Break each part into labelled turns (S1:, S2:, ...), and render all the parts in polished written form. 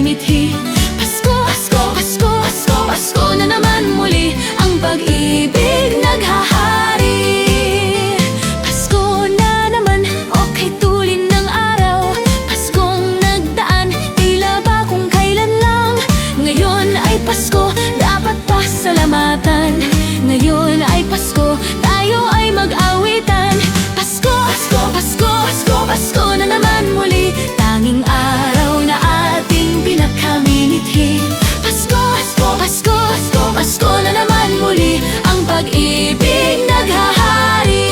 S1: mithi. Pasko, Pasko, Pasko, Pasko, Pasko na naman muli, ang pag-ibig naghahari. Pasko na naman, okay tulin ng araw. Paskong nagdaan, tila ba kung kailan lang. Ngayon ay Pasko, dapat pasalamatan. Ngayon ay Pasko, tayo ay mag-awitan. Pasko, Pasko, Pasko, Pasko, Pasko na naman muli, tanging araw na ating pinagkaminithi. Pasko, Pasko, Pasko, Pasko, Pasko na naman muli, ang pag-ibig naghahari.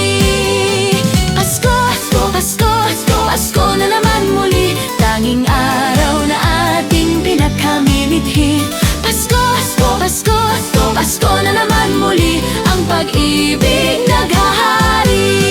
S1: Pasko, Pasko, Pasko, Pasko, Pasko na naman muli, tanging araw na ating pinagkaminithi. Pasko, Pasko, Pasko, Pasko, Pasko na naman muli, ang pag-ibig naghahari.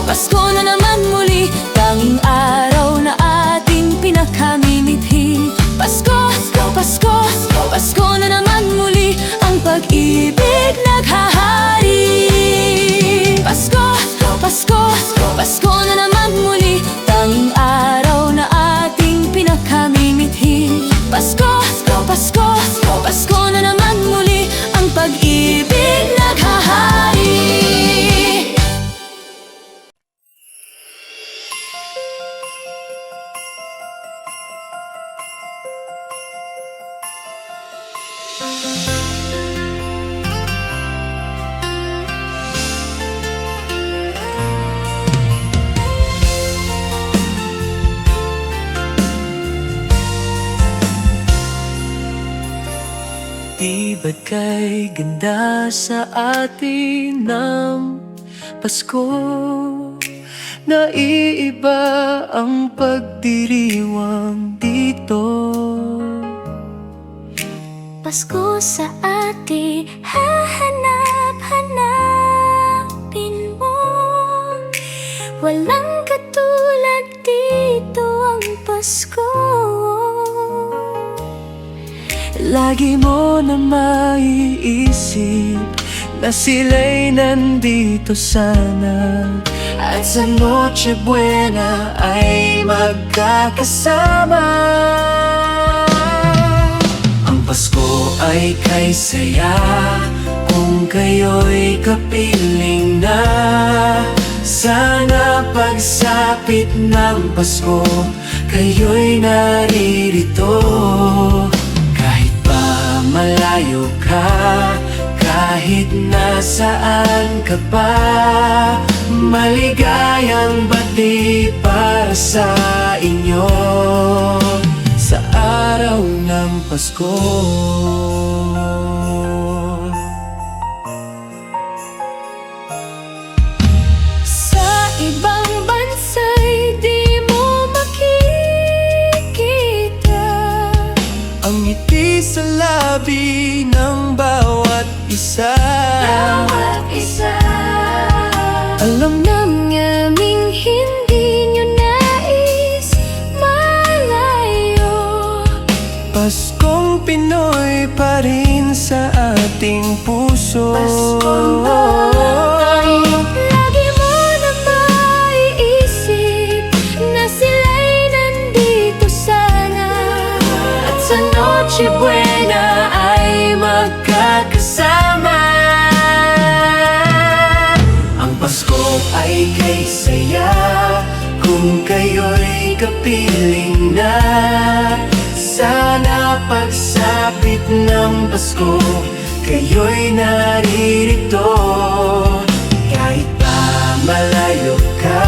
S1: Pasko na naman muli, tanging araw na ating pinagkamimithi. Pasko, Pasko, Pasko, Pasko na naman muli, ang pag-ibig naghahari. Pasko, Pasko, Pasko na naman muli, tanging araw na ating pinagkamimithi. Pasko, Pasko, Pasko na naman muli, ang pag-ibig naghahari.
S2: Di ba't kay ganda sa atin ng Pasko? Naiiba ang pagdiriwang dito.
S1: Pasko sa atin, hahanap-hanapin mo. Walang katulad dito ang Pasko.
S2: Lagi mo na maiisip na sila'y nandito sana, at sa Noche Buena ay magkakasama. Ang Pasko ay kay saya kung kayo'y kapiling na. Sana pagsapit ng Pasko, kayo'y naririto. Kahit pa malayo ka, kahit nasaan ka pa, maligayang bati para sa inyo sa araw ng Pasko.
S1: Sa ibang bansa'y di mo makikita
S2: ang ngiti sa labi ng bawat isa.
S1: Alam naming hindi nyo nais malayo.
S2: Paskong Pinoy pa rin sa ating puso.
S1: Paskong bahay, lagi mo na maiisip na sila'y nandito sana, at sa Noche Buena ay magkakasama.
S2: Ang Pasko ay kay saya kung kayo'y kapiling na. Sana pagsapit ng Pasko, kayo'y naririto. Kahit pa malayo ka,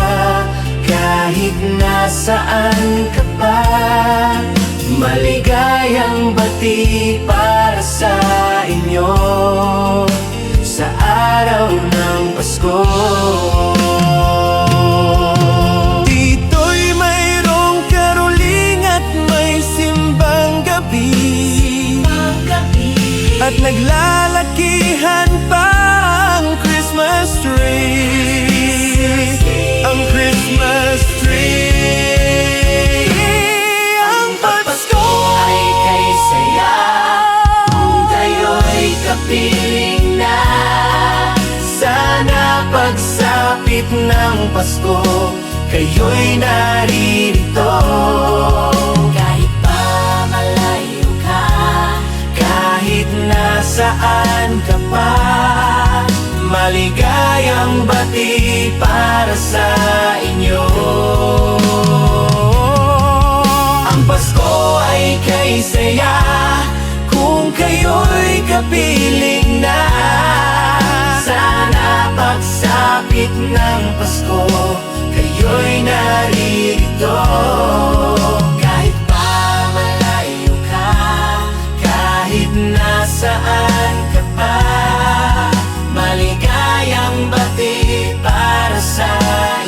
S2: kahit nasaan ka pa, maligayang bati para sa inyo. Pasko. Dito'y mayroong karoling at may simbang gabi, at naglalakihan pa ang Christmas tree. Ang Christmas tree. Ang Pasko ay kay saya kung kayo'y kapiling na. Sana pagsapit ng Pasko, kayo'y naririto. Kahit pa malayo ka, kahit nasaan ka pa, maligayang bati para sa inyo. Ang Pasko ay kay saya kung kayo'y kapiling na. Sana pagsapit ng Pasko, kayo'y naririto. Kahit pa malayo ka, kahit nasaan ka pa, maligayang bati para sa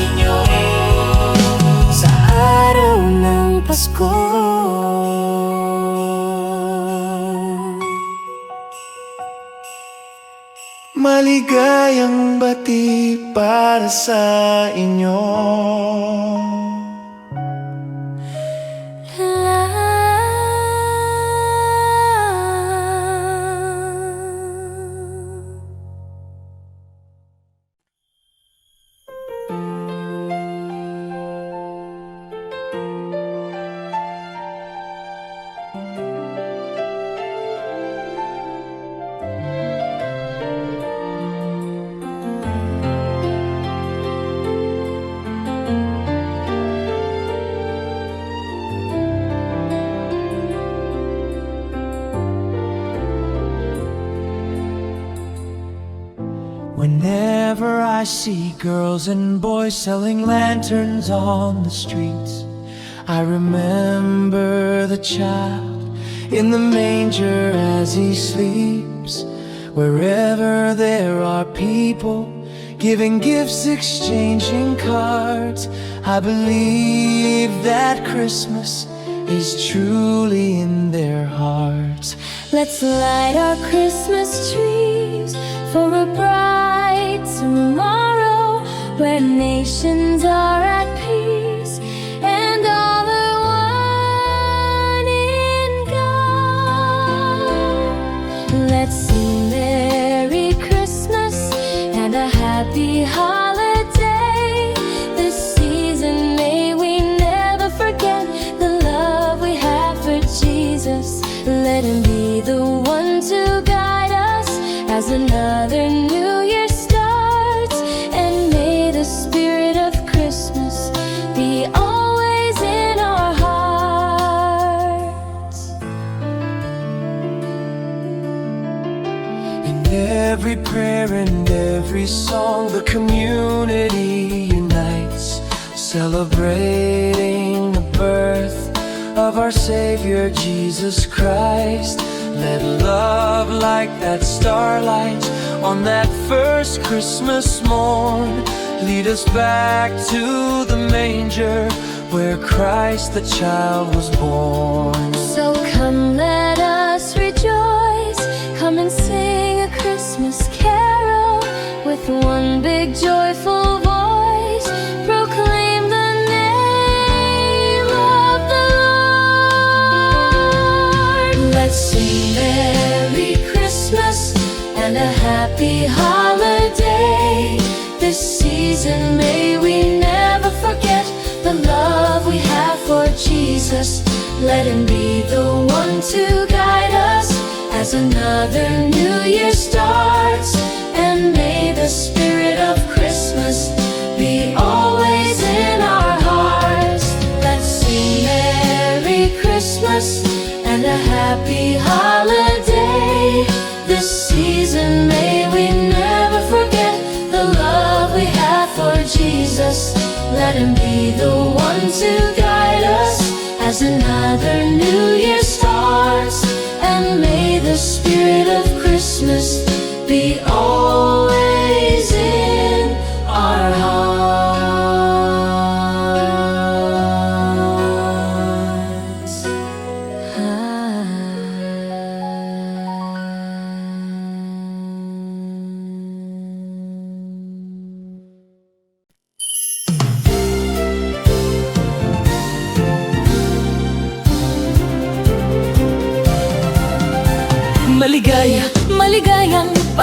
S2: inyo. Sa araw ng Pasko, maligayang bati para sa inyo. Whenever I see girls and boys selling lanterns on the streets, I remember the child in the manger as he sleeps. Wherever there are people giving gifts, exchanging cards, I believe that Christmas is truly in their hearts.
S1: Let's light our Christmas trees for a bright tomorrow, where nations are at peace and all are one in God. Let's sing Merry Christmas and a Happy Holiday. This season may we never forget the love we have for Jesus. Let Him be the one to guide us as another new year starts, and may the spirit of Christmas be always in our hearts.
S2: In every prayer and every song, the community unites, celebrating the birth of our Savior Jesus Christ. Let love like that starlight on that first Christmas morn lead us back to the manger where Christ the child was born.
S1: So come, let us rejoice, come and sing a Christmas carol with one big joyful voice. Proclaim the name of the Lord. Let's sing Merry Christmas and a Happy Holiday. This season may we never forget the love we have for Jesus. Let Him be the one to guide us as another new year starts, and may the spirit of Christmas be always in our hearts. Let's sing Merry Christmas and a Happy Holiday. This season may we never forget the love we have for Jesus. Let Him be the one to guide us as another new year starts, and may the spirit of Christmas be always in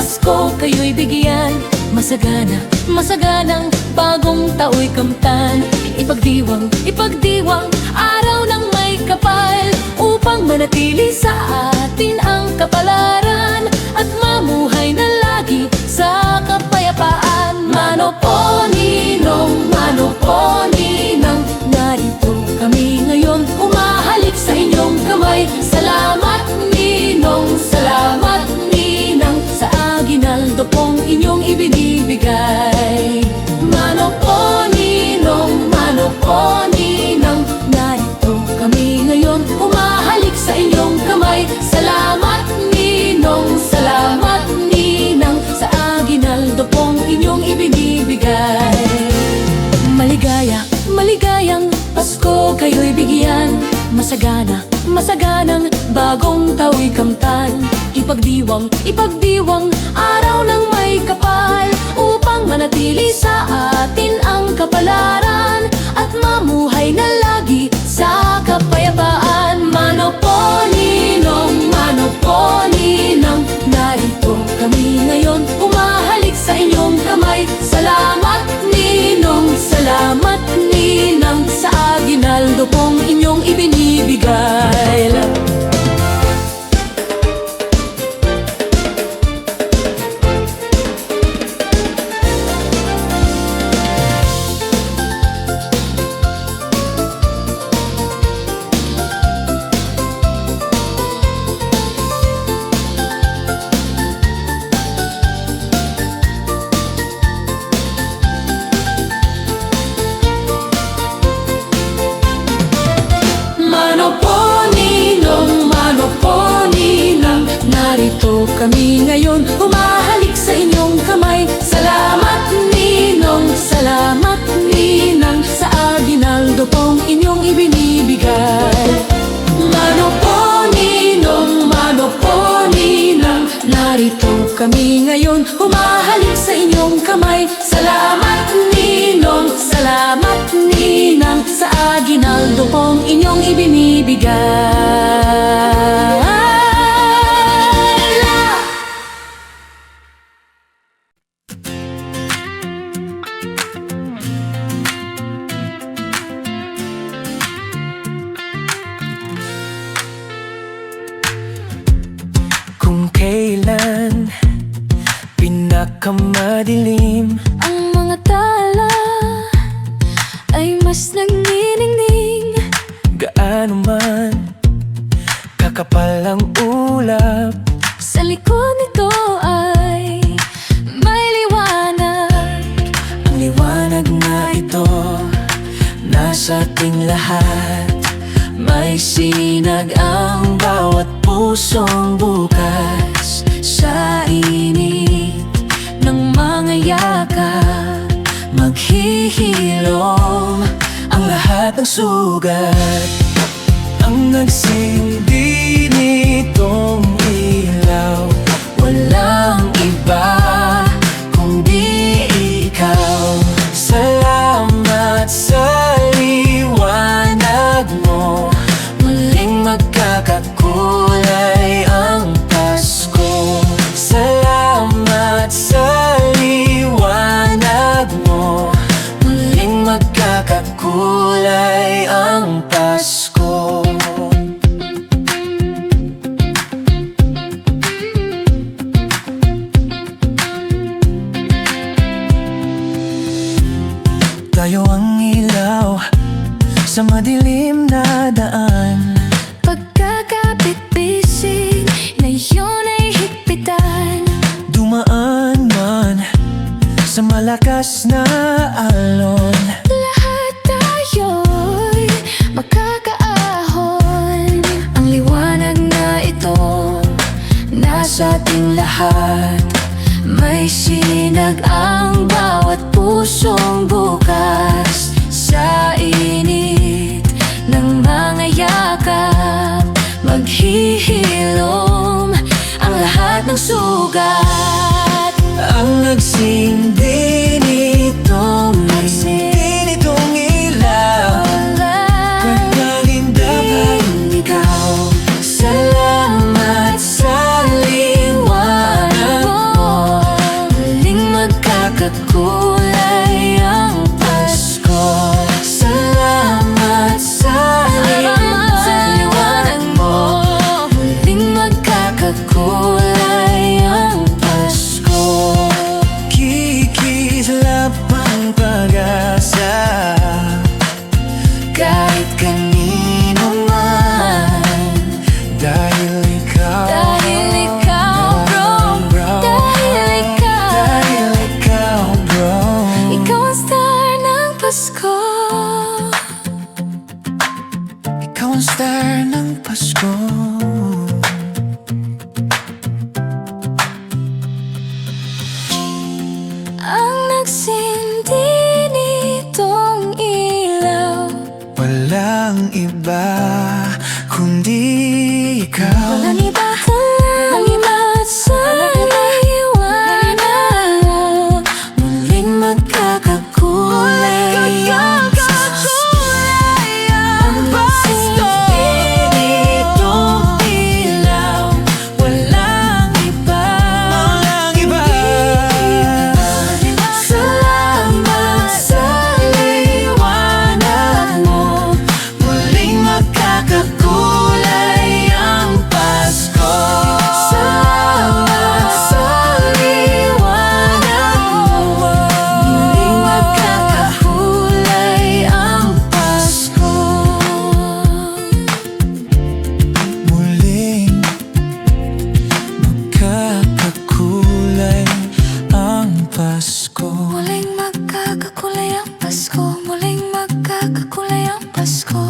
S1: Pasko kayo'y bigyan, masagana, masaganang bagong tao'y kamtan. Ipagdiwang, araw ng may kapal, upang manatili sa atin ang kapalaran, at mamuhay na lagi sa kapayapaan. Mano po ninong, narito kami ngayon, umahalik sa inyong kamay. Salamat ninong, sa aginaldo pong inyong ibinibigay. Mano po ninong, narito kami ngayon, umahalik sa inyong kamay. Salamat ninong, sa aginaldo pong inyong ibinibigay. Maligayang Pasko kayo'y bigyan, masaganang bagong tao'y kamtan. Ipagdiwang, araw ng may kapal, upang manatili sa atin ang kapalaran, at mamuhay na lagi sa kapayapaan. Mano po ninong, narito kami ngayon, umahalik sa inyong kamay. Salamat ninong, sa aginaldo pong inyong ibinibigay. Narito kami ngayon, humahalik sa inyong kamay. Salamat ninong, sa aginaldo pong inyong ibinibigay. Mano po ninong, narito kami ngayon, humahalik sa inyong kamay. Salamat ninong, sa aginaldo pong inyong ibinibigay.
S2: Kailan pinakamadilim,
S1: ang mga tala ay mas nagniningning.
S2: gaano man kakapal ang ulap,
S1: Sa likod nito ay may liwanag.
S2: ang liwanag na ito nasa ating lahat. May sinag ang bawat pusong bukas, sa init ng mga yakap, maghihilom ang lahat ng sugat. Ang nagsindi nitong ilaw, walang iba kundi ikaw. Salamat sa liwanag mo, muling magkakakulay ang Pasko. Salamat sa liwanag mo, muling magkakakulay ang Pasko. Tayo ang ilaw sa madilim na daan,
S1: Pagkakapit-bisig na iyon ay higpitan.
S2: dumaan man sa malakas na alon.
S1: Lahat tayo'y makakaahon. Ang liwanag na ito nasa ating lahat. May sinag ang bawat pusong bukas, sa init ng mga yakap, maghihilom ang lahat ng sugat.
S2: Ang nagsindi nitong ilaw, pagkalindagan ikaw. Salamat sa liwanag mo,
S1: magkakakulay ang Pasko.
S2: Salamat sa liwanag mo,
S1: muling magkakakulay ang Pasko.
S2: kikislap ang pag-asa kahit kanino man, dahil ikaw,
S1: bro, dahil
S2: ikaw bro,
S1: ikaw ang star ng Pasko.
S2: ikaw ang star ng Pasko.
S1: Ang nagsindi nitong ilaw,
S2: Walang iba kundi ikaw.
S1: walang iba, walang iba sa liwanag mo, muling magkakakulay ang Pasko. Ang nagsindi nitong ilaw, walang iba,
S2: Walang iba.
S1: salamat sa liwanag mo, muling magkakakulay ang Pasko. Salamat sa liwanag mo, muling magkakakulay ang Pasko.
S2: Muling magkakakulay ang Pasko.
S1: Muling magkakakulay ang Pasko, muling magkakakulay ang Pasko.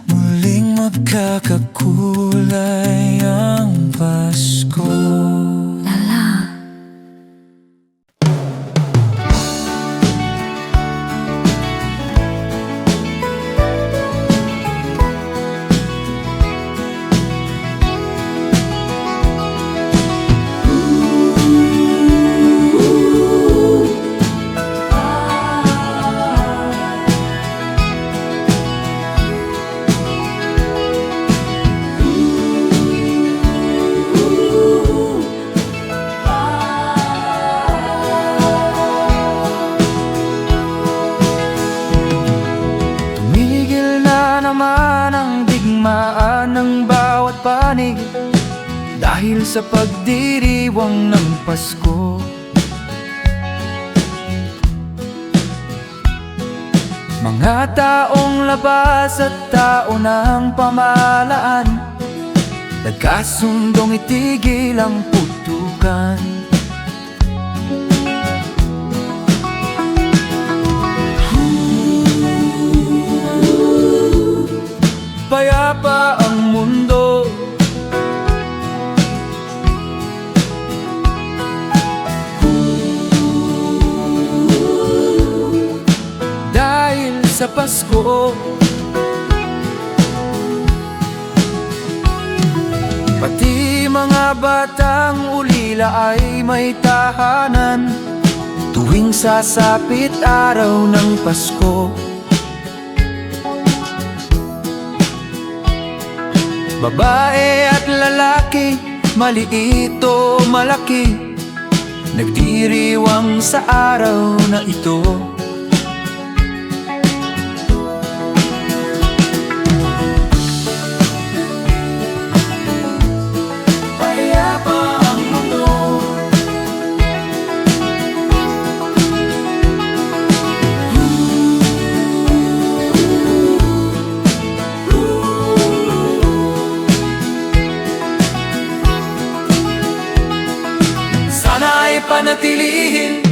S2: Muling magkakakulay ang Pasko.
S1: Lala.
S2: Tumigil na naman ang digmaan ng bawat panig dahil sa pagdiriwang ng Pasko. Mga taong labas at tao ng pamahalaan, nagkasundong itigil ang putukan. Payapa ang mundo, dahil sa Pasko. Pati mga batang ulila ay may tahanan tuwing sasapit araw ng Pasko. Babae at lalaki, maliit o malaki, nagdiriwang sa araw na ito. Payapa ang mundo, sana ay panatilihin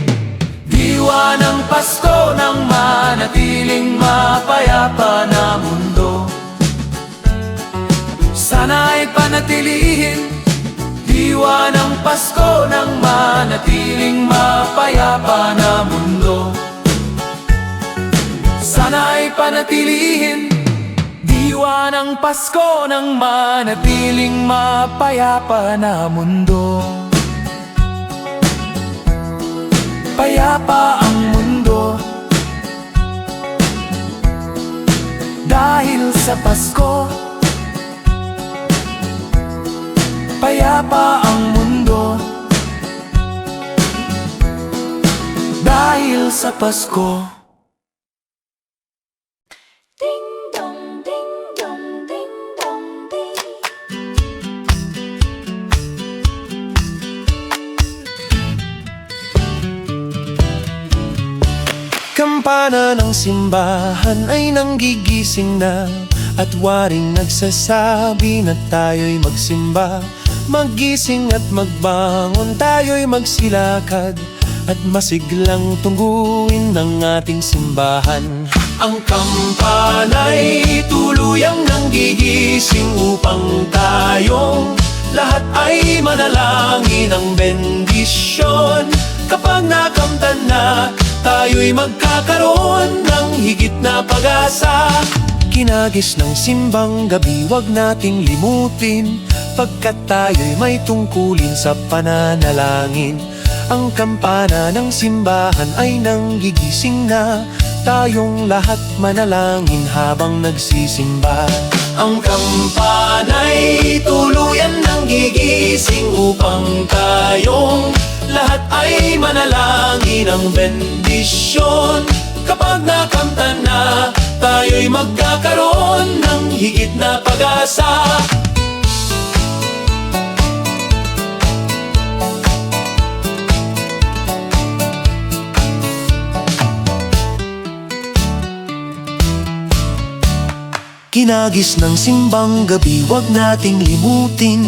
S2: diwa ng Pasko ng manatiling mapayapa na mundo. Sana ay panatilihin diwa ng Pasko ng manatiling mapayapa na mundo. Sana ay panatilihin diwa ng Pasko ng manatiling mapayapa na mundo. Payapa ang mundo dahil sa Pasko. Payapa ang mundo dahil dahil sa Pasko.
S1: Ding dong, ding dong, ding dong, ding.
S2: Kampana ng simbahan ay nanggigising na, at waring nagsasabi na tayo'y magsimba. Magising at magbangon, tayo'y magsilakad, at masiglang tungguin ng ating simbahan. Ang kampana'y tuluyang nanggigising upang tayong lahat ay manalangin ng bendisyon. Kapag nakamtan na, tayo'y magkakaroon ng higit na pag-asa. Kinagis ng simbang gabi, wag nating limutin, pagkat tayo'y may tungkulin sa pananalangin. Ang kampana ng simbahan ay nanggigising na, tayong lahat manalangin habang nagsisimba. Ang kampana'y tuluyan nanggigising upang tayong lahat ay manalangin ng bendisyon. Kapag nakamtan na, tayo'y magkakaroon ng higit na pag-asa. Kinagis ng simbang gabi, wag nating limutin,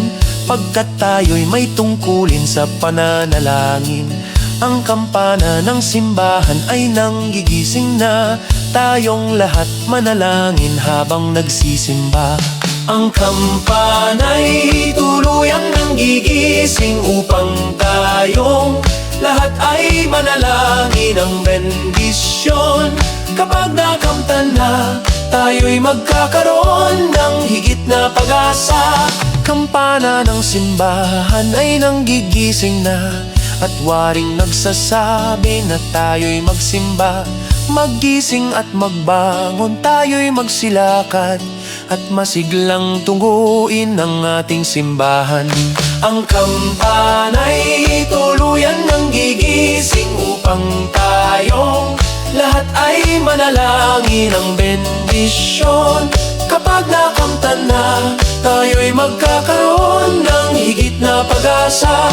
S2: pagkat tayo'y may tungkulin sa pananalangin. Ang kampana ng simbahan ay nanggigising na, tayong lahat manalangin habang nagsisimba. Ang kampana'y tuluyang nanggigising upang tayong lahat ay manalangin ng bendisyon. Kapag nakamtan na, tayo'y magkakaroon ng higit na pag-asa. Kampana ng simbahan ay nanggigising na, at waring nagsasabi na tayo'y magsimba. Magising at magbangon, tayo'y magsilakad, at masiglang tungguin ang ating simbahan. Ang kampana'y tuluyan nanggigising upang tayong lahat ay manalangin ng bendisyon. Kapag nakamtan na, tayo'y magkakaroon ng higit na pag-asa.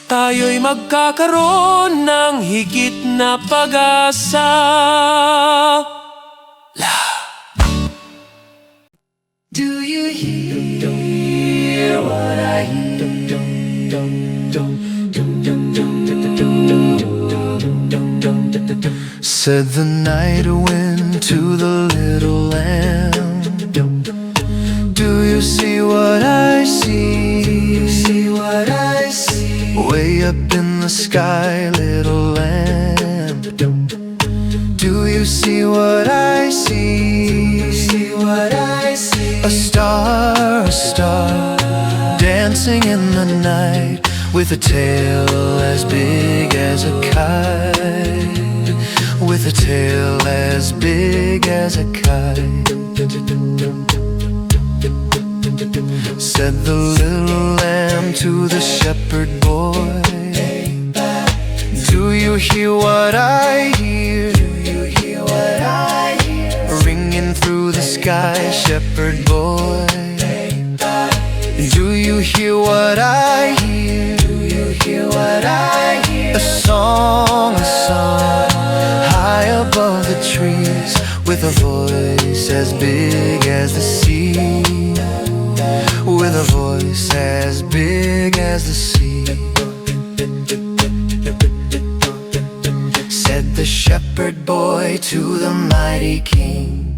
S2: Tayo'y magkakaroon ng higit na pag-asa. Do you hear what I hear? Said the night wind to the little lamb, do you see what I see? Do you see what I see? Way up in the sky, little lamb, do you see what I see? Do you see what I see? A star, dancing in the night, with a tail as big as a kite. With a tail as big as a kite. Said the little lamb to the shepherd boy, do you hear what I hear? Do you hear what I hear? Ringing through the sky, shepherd boy, do you hear what I hear? Do you hear what I hear? A song, high above the trees, with a voice as big as the sea. With a voice as big as the sea. Said the shepherd boy to the mighty king,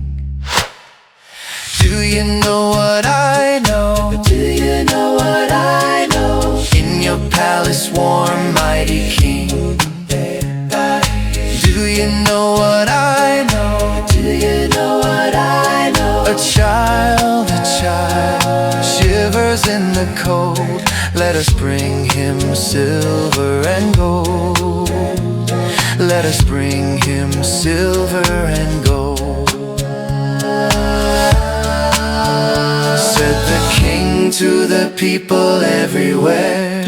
S2: do you know what I know? Do you know what I know? In your palace warm, mighty king, do you know what I know? Do you know what I know? A child shivers in the cold. Let us bring him silver and gold. Let us bring him silver and gold. Said the king to the people everywhere,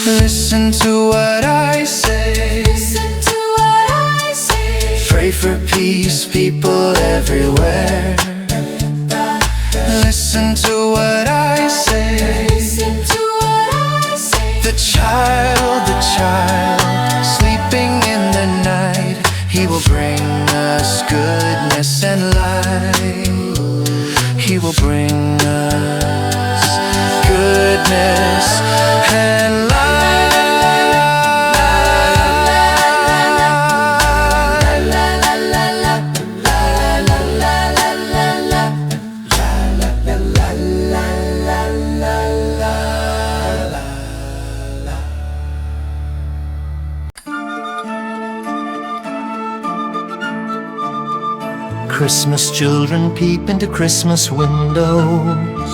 S2: Listen to what I say.
S1: Listen to what I say.
S2: Pray for peace, people everywhere. Listen to what I say.
S1: Listen to what I say.
S2: The child, sleeping in the night, he will bring us goodness and light. He will bring us goodness and light. Christmas children peep into Christmas windows,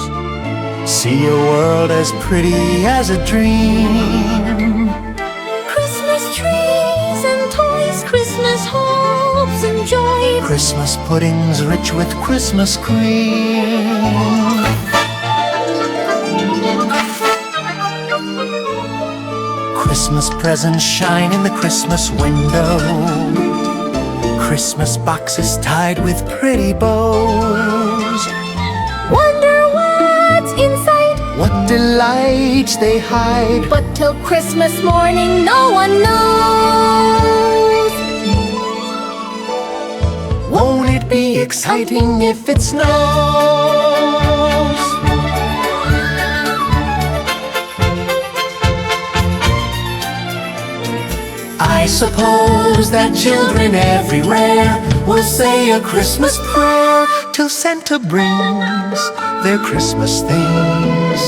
S2: see a world as pretty as a dream.
S1: Christmas trees and toys, Christmas hopes and joy.
S2: Christmas puddings rich with Christmas cream. Christmas presents shine in the Christmas window. Christmas boxes tied with pretty bows.
S1: Wonder what's inside,
S2: What delights they hide.
S1: but till Christmas morning no one knows.
S2: Won't it be exciting if it snows? I suppose that children everywhere will say a Christmas prayer till Santa brings their Christmas things.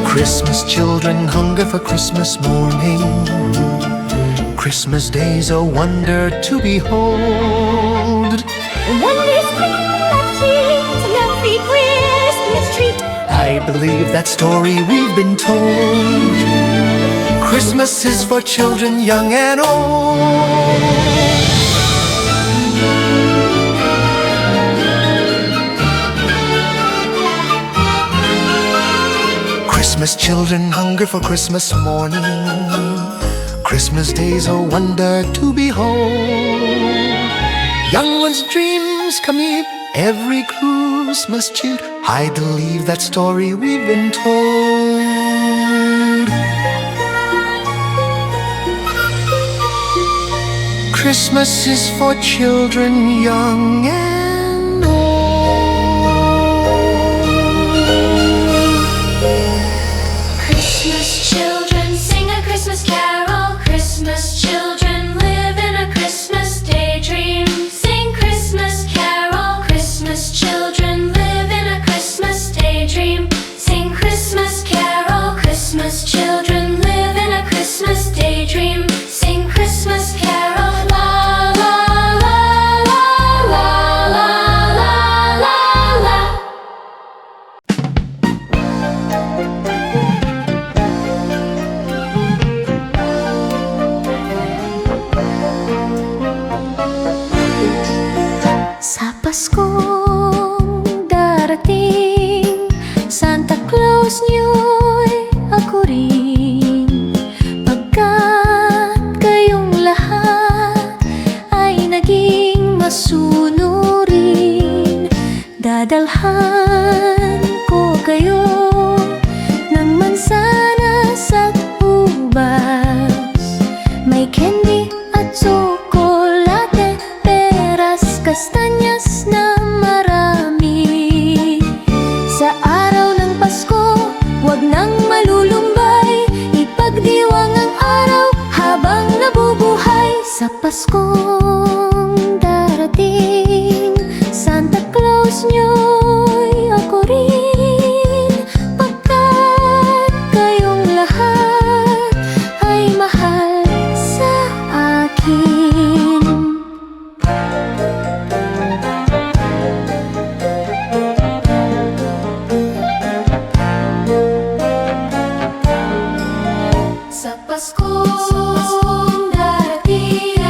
S2: Christmas children hunger for Christmas morning. Christmas day's a wonder to behold.
S1: Wonders bring blessings and every Christmas treat.
S2: I believe that story we've been told. Christmas is for children young and old. Christmas children hunger for Christmas morning. Christmas day's a wonder to behold. Young ones' dreams come here every Christmas cheer. I believe that story we've been told. Christmas is for children young and old.
S1: Christmas children sing a Christmas carol. Christmas children live in a Christmas daydream. Sing Christmas carol. Christmas children live in a Christmas daydream. Sing Christmas carol. Christmas children live in a Christmas daydream. Sing Christmas carol. La la la la la la la la la. Sa Paskong darating, Santa Claus niyo'y ako rin. Pagkat kayong lahat ay naging masunurin, dadalhan ko kayo ng mansanas at ubas. May candy at tsokolate, peras, kastanyas na marami. Sa araw ng Pasko, wag nang malulumbay, ipagdiwang ang araw habang nabubuhay. Sa Paskong darating, Santa Claus niyo'y ako rin. Pagkat kayong lahat ay mahal sa akin. Sa Paskong darating,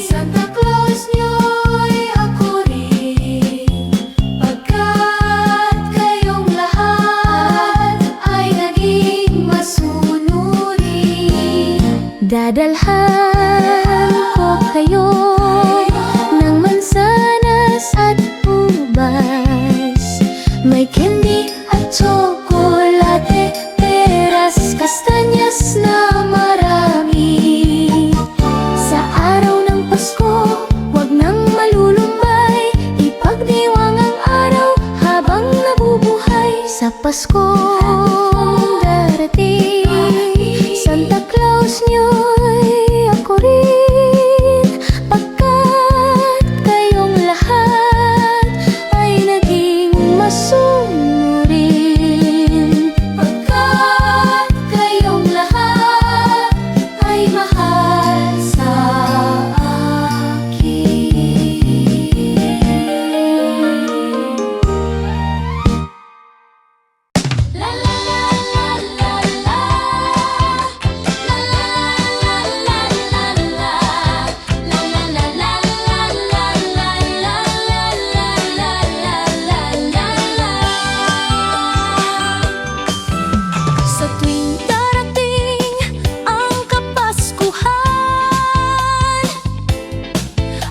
S1: Santa Claus Dadalhan ko kayo ng mansanas at ubas. May candy at tsokolate, peras, kastanyas na marami. Sa araw ng Pasko, wag nang malulumbay, ipagdiwang ang araw habang nabubuhay. Sa Paskong darating, Santa Claus niyo'y ako rin, pagkat kayong lahat ay naging masunurin. Pagkat kayong lahat ay mahal sa akin. La la la la la la, la la la la la la, la la la la la la la, la la la la. Sa tuwing darating ang Kapaskuhan,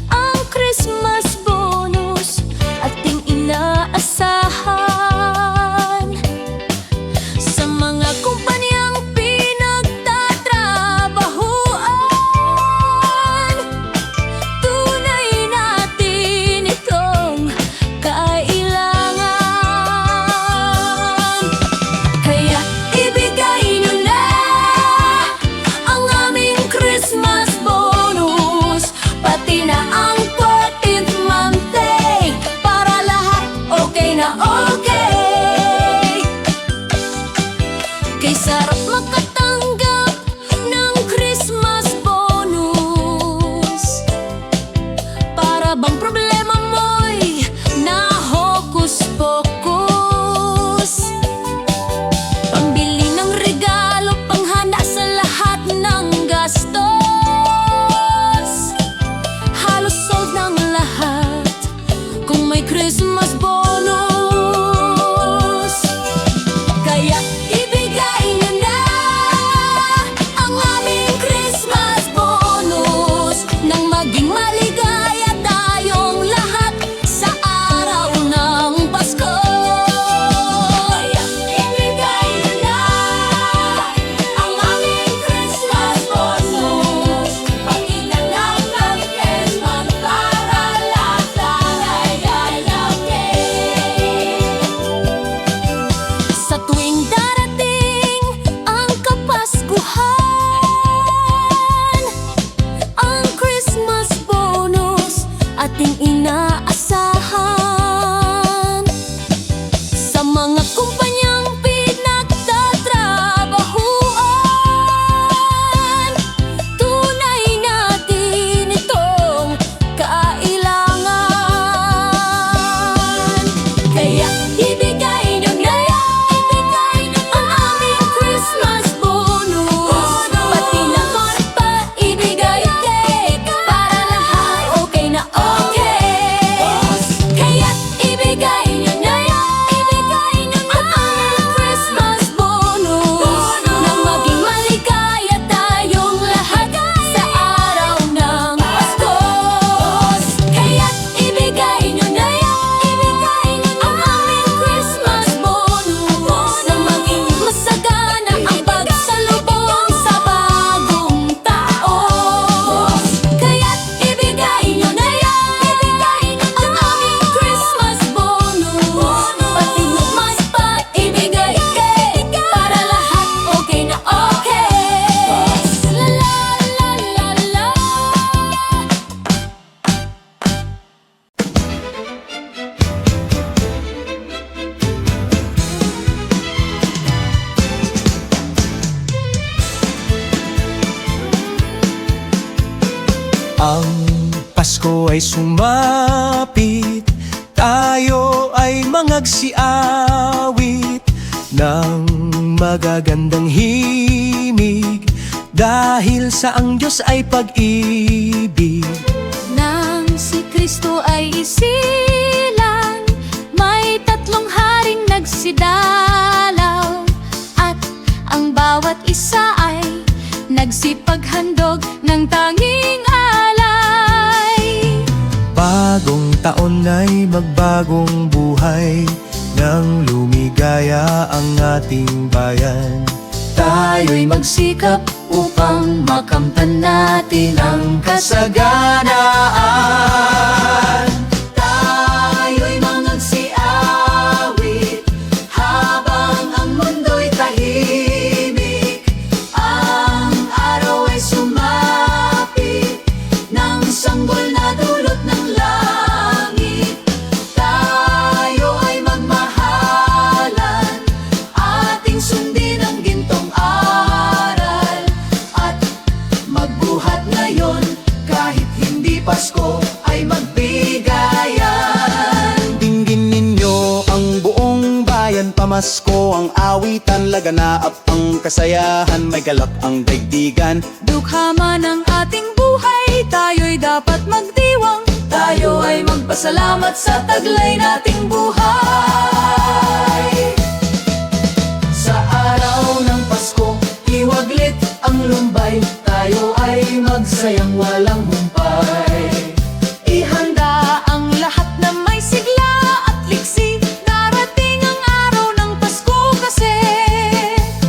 S1: ang Christmas bonus ating inaasahan. Sa mga kumpanyang pinagtatrabahuan, tunay natin itong kailangan. Kaya ibigay nyo na ang aming Christmas bonus, pati na ang 14th monthly, para lahat okay na okay. Kay sarap makatanggap ng Christmas bonus, para bang problema mo'y nahokus-pokus. Pambili ng regalo, panghanda sa lahat ng gastos, halos sold ng lahat kung may Christmas bonus. Kaya ibigay nyo na ang aming Christmas bonus, nang maging maligaya tayong lahat sa araw ng Pasko. Kaya ibigay nyo na ang aming Christmas bonus, pakita lang ng Christmas para lahat ay okay. Sa tuwing darating ang Kapaskuhan, ang Christmas bonus ating inaasahan. Sa mga kumpanyang pinagtatrabahuan, tunay natin itong kailangan. Kaya ibigay nyo na ang aming Christmas bonus, pati na pa ibigay cake, para lahat okay na okay. Kaya ibigay nyo na ang aming Christmas bonus, nang maging maligaya tayong lahat sa araw ng Pasko. Kaya ibigay nyo na ang aming Christmas bonus, nang maging masagana ang pagsalubong sa bagong taon. Kaya ibigay nyo na ang aming Christmas bonus, pati mas pa ibigay cake, para lahat okay na okay. La la la la la.
S2: Ang Pasko ay sumapit, tayo ay mangagsiawit ng magagandang himig, dahil sa ang Diyos ay pag-ibig.
S1: Nang si Kristo ay isilang, may 3 haring nagsidalaw, at ang bawat isa ay nagsipaghandog
S2: ay magbagong buhay nang lumigaya ang ating bayan.
S1: Tayo'y magsikap upang makamtan natin ang kasaganaan. Tayo'y mangagsiawit habang ang mundo'y tahimik. Ang araw ay sumapit ng sanggol na dulot ng langit. Tayo ay magmahalan, ating sundin ang gintong aral, at magbuhat ngayon kahit hindi Pasko ay magbigayan.
S3: Dinggin ninyo ang buong bayan, pamasko ang awitan, laganap ang kasayahan, may galak ang daigdigan.
S1: Dukha man ang ating buhay, tayo'y dapat magdiwang. Tayo ay magpasalamat sa taglay nating buhay. Sa araw ng Pasko, iwaglit ang lumbay, tayo ay magsayang walang humpay. Ihanda ang lahat na may sigla at liksi, darating ang araw ng Pasko kasi.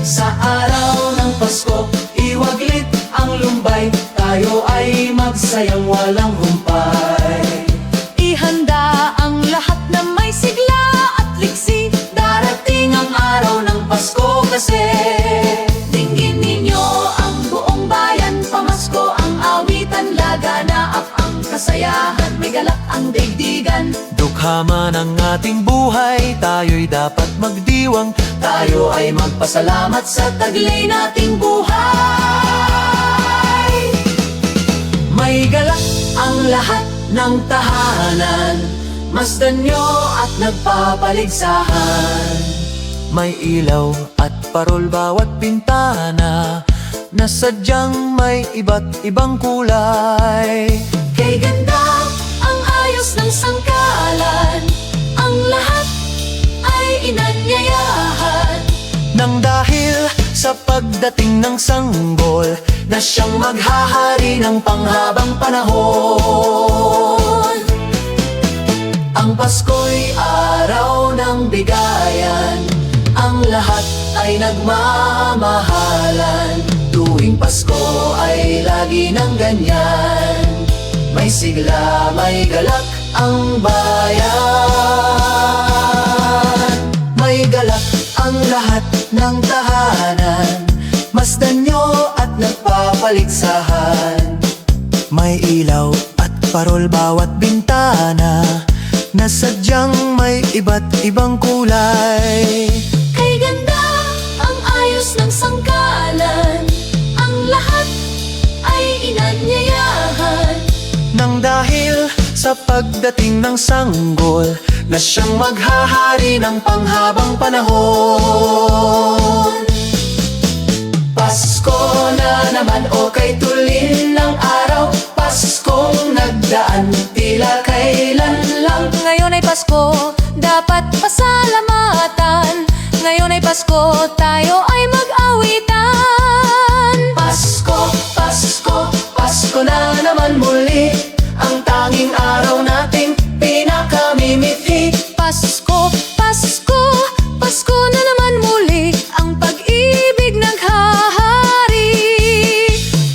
S1: Sa araw ng Pasko, iwaglit ang lumbay, tayo ay magsayang walang humpay. Ihanda ang lahat na may sigla at liksi, darating ang araw ng Pasko kasi. Dinggin ninyo ang buong bayan, pamasko ang awitan, laganap ang kasayahan, may galak ang daigdigan.
S2: Dukha man ang ating buhay, tayo'y dapat magdiwang.
S1: Tayo ay magpasalamat sa taglay nating buhay. May galak ang lahat ng tahanan, masdan nyo at nagpapaligsahan.
S2: May ilaw at parol bawat bintana, na sadyang may iba't ibang kulay.
S1: Kay ganda ang ayos ng sangkalan, ang lahat ay inanyayahan.
S2: Nang dahil sa pagdating ng sanggol, na siyang maghahari ng panghabang panahon.
S1: Ang Pasko'y araw ng bigayan, ang lahat ay nagmamahalan. Tuwing Pasko ay lagi ng ganyan, may sigla, may galak ang bayan. May galak ang lahat ng tahanan, masdan nyo at nagpapaligsahan.
S2: May ilaw at parol bawat bintana, na sadyang may iba't ibang kulay.
S1: Kay ganda ang ayos ng sangkalan, ang lahat ay inanyayahan.
S2: Nang dahil sa pagdating ng sanggol, na siyang maghahari ng panghabang panahon.
S1: Pasko na naman, o kay tulin ng araw, Paskong nagdaan, tila kailan lang. Ngayon ay Pasko, dapat pasalamatan. Ngayon ay Pasko, tayo ay mag-awitan. Pasko, Pasko, Pasko na naman muli, ang tanging araw nating pinakamimithi. Pasko, Pasko, Pasko na naman muli, ang pag-ibig naghahari.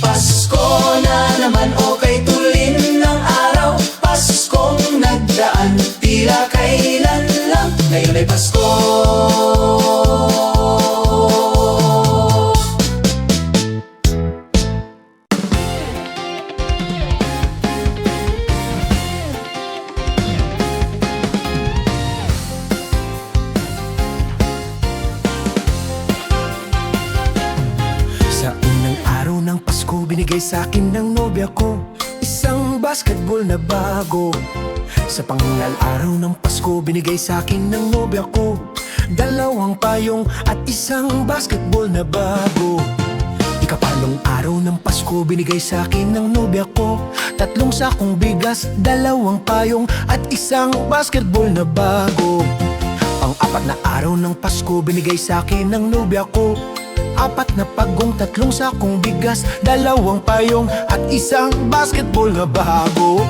S1: Pasko na naman, o kay tulin ng araw, Paskong nagdaan, tila kailan lang. Ngayon ay Pasko.
S2: Sa unang araw ng Pasko, binigay sa'kin ng nobya ko isang basketball na bago. Sa pangal araw ng Pasko, binigay sa'kin ng nobya ko dalawang payong at isang basketball na bago. Ikapalong araw ng Pasko, binigay sa'kin ng nobya ko tatlong sakong bigas, dalawang payong at isang basketball na bago. Pang-apat na araw ng Pasko, binigay sa'kin ng nobya ko apat na pagong, tatlong sakong bigas, dalawang payong at isang basketball na bago.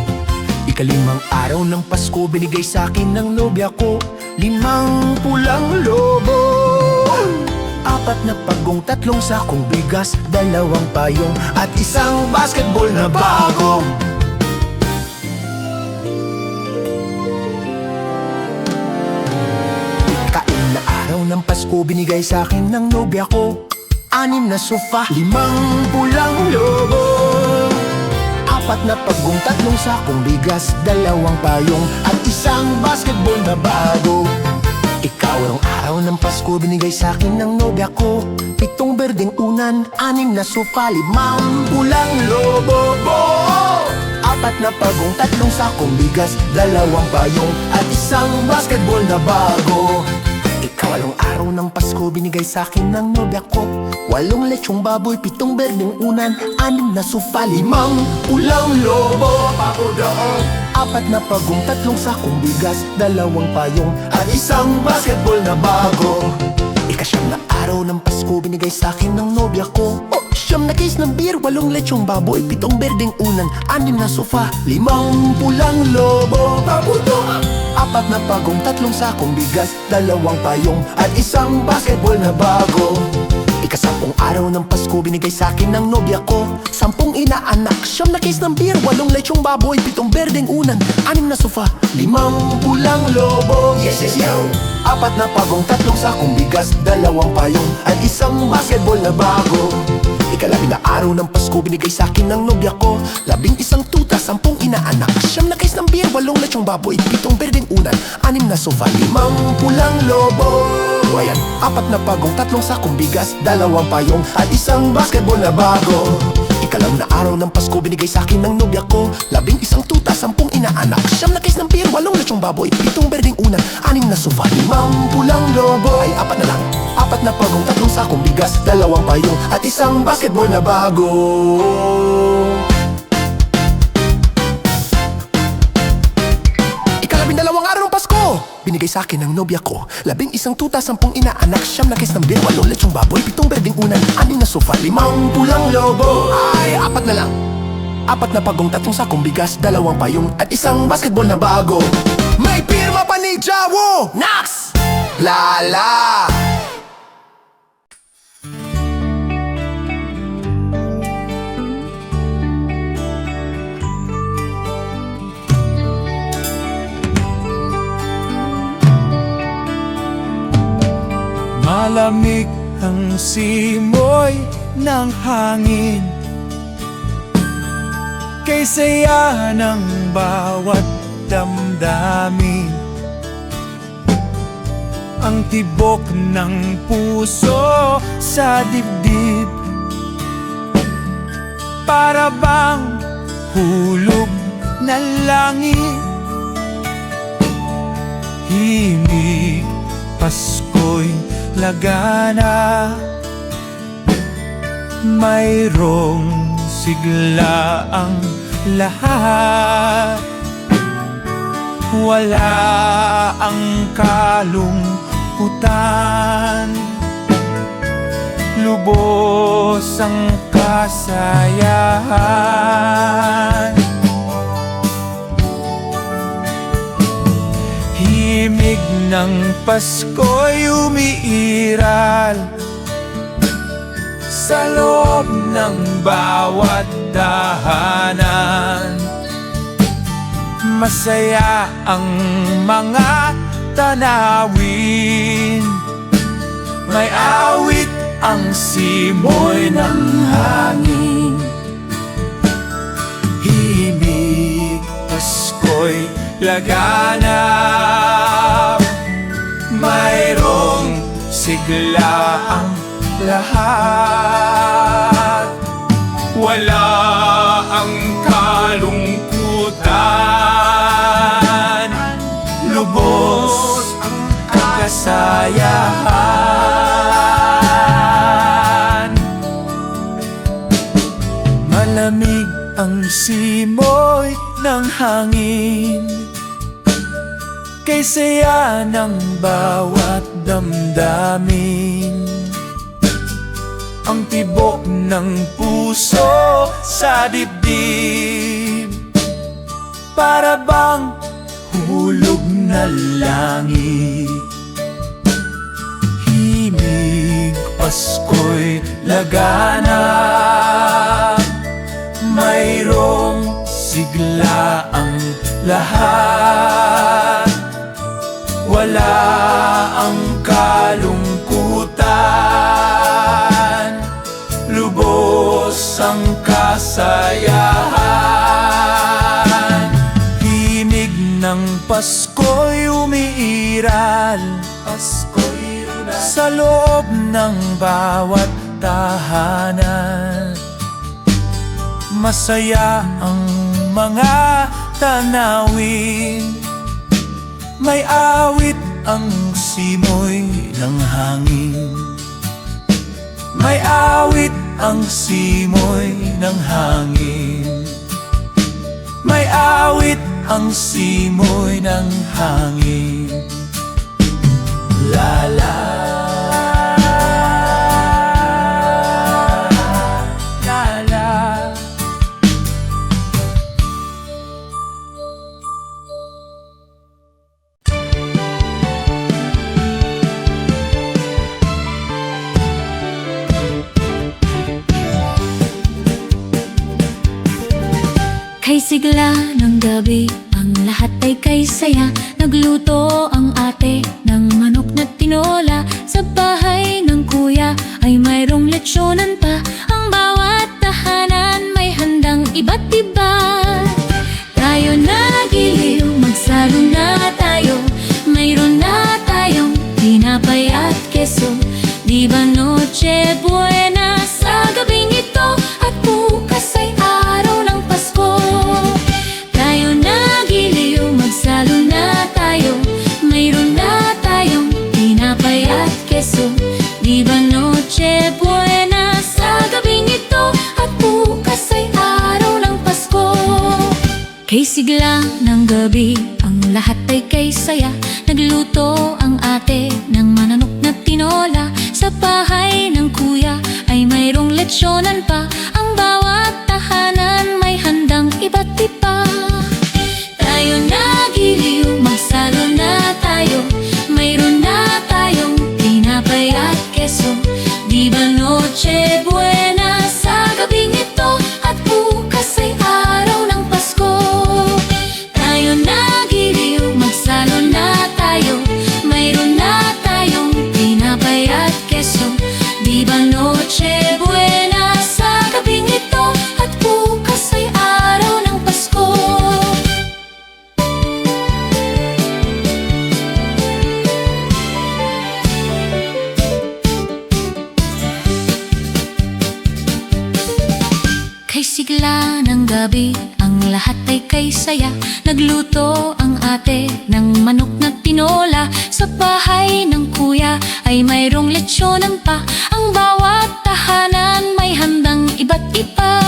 S3: Ikalimang araw ng Pasko, binigay sa akin ng nobya ko 5 pulang lobo, 4 na pagong, 3 sakong bigas, 2 payong at isang basketball na bago. Ikaim na araw ng Pasko, binigay sa akin ng nobya ko 6 na sofa, 5 pulang lobo, 4 na pagong, 3 sakong bigas, 2 payong at isang basketball na bago. Ikaw araw ng Pasko, binigay sa akin ng nobya ko 7 berdeng unan, 6 na sofa, 5 pulang lobo, 4 na pagong, 3 sakong bigas, 2 payong at isang basketball na bago. Ikaw araw ng Pasko, binigay sa akin ng nobya ko 8 lechong baboy, 7 berdeng unan, 6 na sofa, 5 pulang lobo, 4 na pagong, 3 sakong bigas, 2 payong at isang basketball na bago. Ika-9 na araw ng Pasko, binigay sa akin ng nobya ko 9 na case ng beer, 8 lechong baboy, 7 berdeng unan, 6 na sofa, 5 pulang lobo, 4 na pagong, 3 sakong bigas, 2 payong at isang basketball na bago. Ika-10 araw ng Pasko, binigay sa akin ng nobya ko 10 inaanak, 9 na case ng beer, 8 lechong baboy, 7 berdeng unan, 6 na sofa, 5 pulang lobo, 4 na pagong, 3 sakong bigas, 2 payong at isang basketball na bago. Ika-11 na araw ng Pasko, binigay sa akin ng nobya ko 11 tuta, 10 inaanak, 9 na case ng beer, 8 lechong baboy, 7 berdeng unan, 6 na sofa, 5 pulang lobo, 4 na pagong, 3 sakong bigas, 2 payong at isang basketball na bago. Ika-9 na araw ng Pasko, binigay sa akin ng nobya ko 11 tuta, 10 inaanak, 9 na case ng beer, 8 lechong baboy, 7 berdeng unan, 6 na sofa, 5 pulang lobo, 4 na lang, 4 na pagong, 3 sakong bigas, 2 payong at isang basketball na bago. Ika-12 araw ng Pasko, binigay sa akin ng nobya ko 11 tuta, 10 inaanak, 9 na case ng beer, 8 lechong baboy, 7 berdeng unan, 6 na sofa, 5 pulang lobo, 4 na lang, 4 na pagong, 3 sakong bigas, 2 payong at isang basketball na bago. May pirma pa ni Jawo Nax Lala.
S2: Malamig ang simoy ng hangin, kay saya ng bawat damdamin. Ang tibok ng puso sa dibdib, para bang hulog na langit. Himig, Pasko'y lagana, mayroong sigla ang lahat. Wala ang kalungkutan, lubos ang kasayahan. Himig ng Pasko'y umiiral sa loob ng bawat tahanan. Masaya ang mga tanawin, may awit ang simoy ng hangin. Himig, Pasko'y laganap, mayroong sigla ang lahat. Wala ang kalungkutan, lubos ang kasayahan. Malamig ang simoy ng hangin, kay saya ng bawat damdamin. Ang tibok ng puso sa dibdib, para bang hulog na langit. Himig Pasko'y laganap, mayroong sigla ang lahat. Wala ang kalungkutan, lubos ang kasayahan. Himig ng Pasko'y umiiral, sa loob ng bawat tahanan. Masaya ang mga tanawin, may awit ang simoy ng hangin. May awit ang simoy ng hangin. May awit ang simoy ng hangin. La la la la.
S1: Kay sigla ng gabi, ang lahat ay kay saya. Nagluto ang ate ng manok na tinola. Sa bahay ng kuya ay mayroong lechyonan pa. Ang bawat tahanan may handang iba't iba. Tayo na giliw, magsalo na tayo. Mayroon na tayong tinapay at keso. Di ba Noche Buena sa gabing ito? At bukas ay araw ng Pasko. Tayo na giliw, magsalo na tayo. Mayroon na tayong tinapay at keso. Di ba Noche Buena sa gabing ito? At bukas ay araw ng Pasko. Kay sigla ng gabi, ang lahat ay kay saya. Nagluto ang ate ng mananok na tinola. Sa bahay ng kuya ay mayroong lechyonan pa. Ang bawat tahanan may handang iba't iba. Tayo na giliw, magsalo na tayo. Mayroon na tayong tinapay at keso. Di ba Noche Buena sa gabing ito? At bukas ay araw ng Pasko. Tayo na giliw, magsalo na tayo. Mayroon na tayong tinapay at keso. Di ba Noche Buena sa gabing ito? At bukas ay araw ng Pasko. Kay sigla ng gabi, ang lahat ay kay saya. Nagluto ang ate ng manok na tinola. Sa bahay ng kuya ay mayroong lechyonan pa. Ang bawat tahanan may handang iba't iba.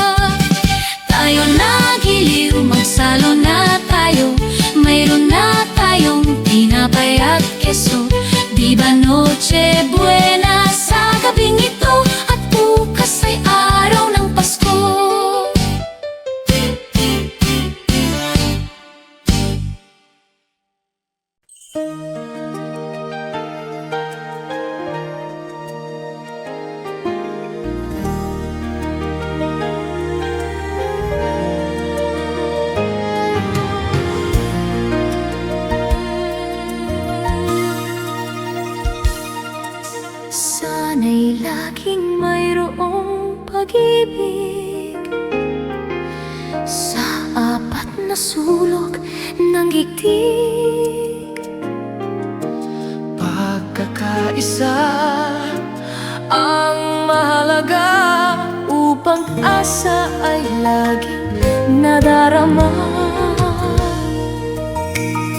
S1: Tayo na giliw, magsalo na tayo. Mayroon na tayong tinapay at keso. Di ba Noche Buena sa gabing ito? At bukas ay araw ng Pasko. Sana'y laging mayroong pag-ibig sa apat na sulok ng gigdig.
S2: Pagkakaisa ang mahalaga upang asa ay laging nadarama.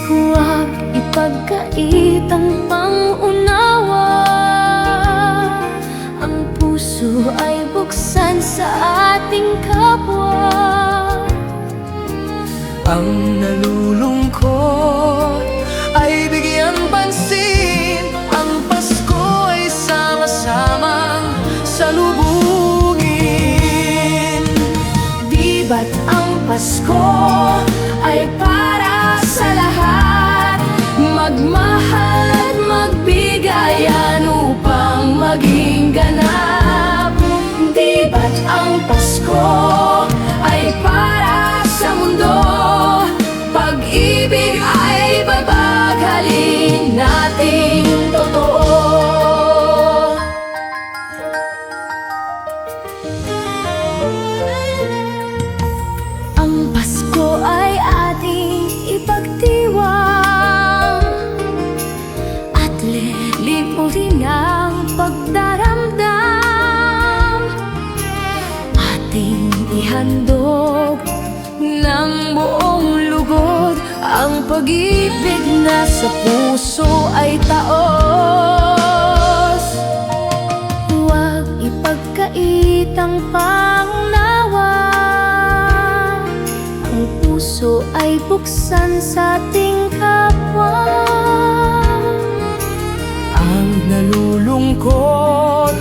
S1: Huwag ipagkait ang pangunawa. Ang puso ay buksan sa ating kapwa.
S2: Ang nalulungkot ay bigyan pansin. Ang Pasko ay sama-samang salubungin.
S1: Di ba't ang Pasko ay ay para sa lahat. Magmahal at magbigayan upang maging ganap. Di ba't ang Pasko ay para sa mundo? Pag-ibig ay babagalin nating totoo. Ang Pasko ay ating ipagdiwang at lilimutin ang pagdaramdam. Ating ihandog ng buong lugod ang pag-ibig na sa puso ay taos. Huwag ipagkait ang pangunawa, ang puso ay buksan sa ating kapwa.
S2: Ang nalulungkot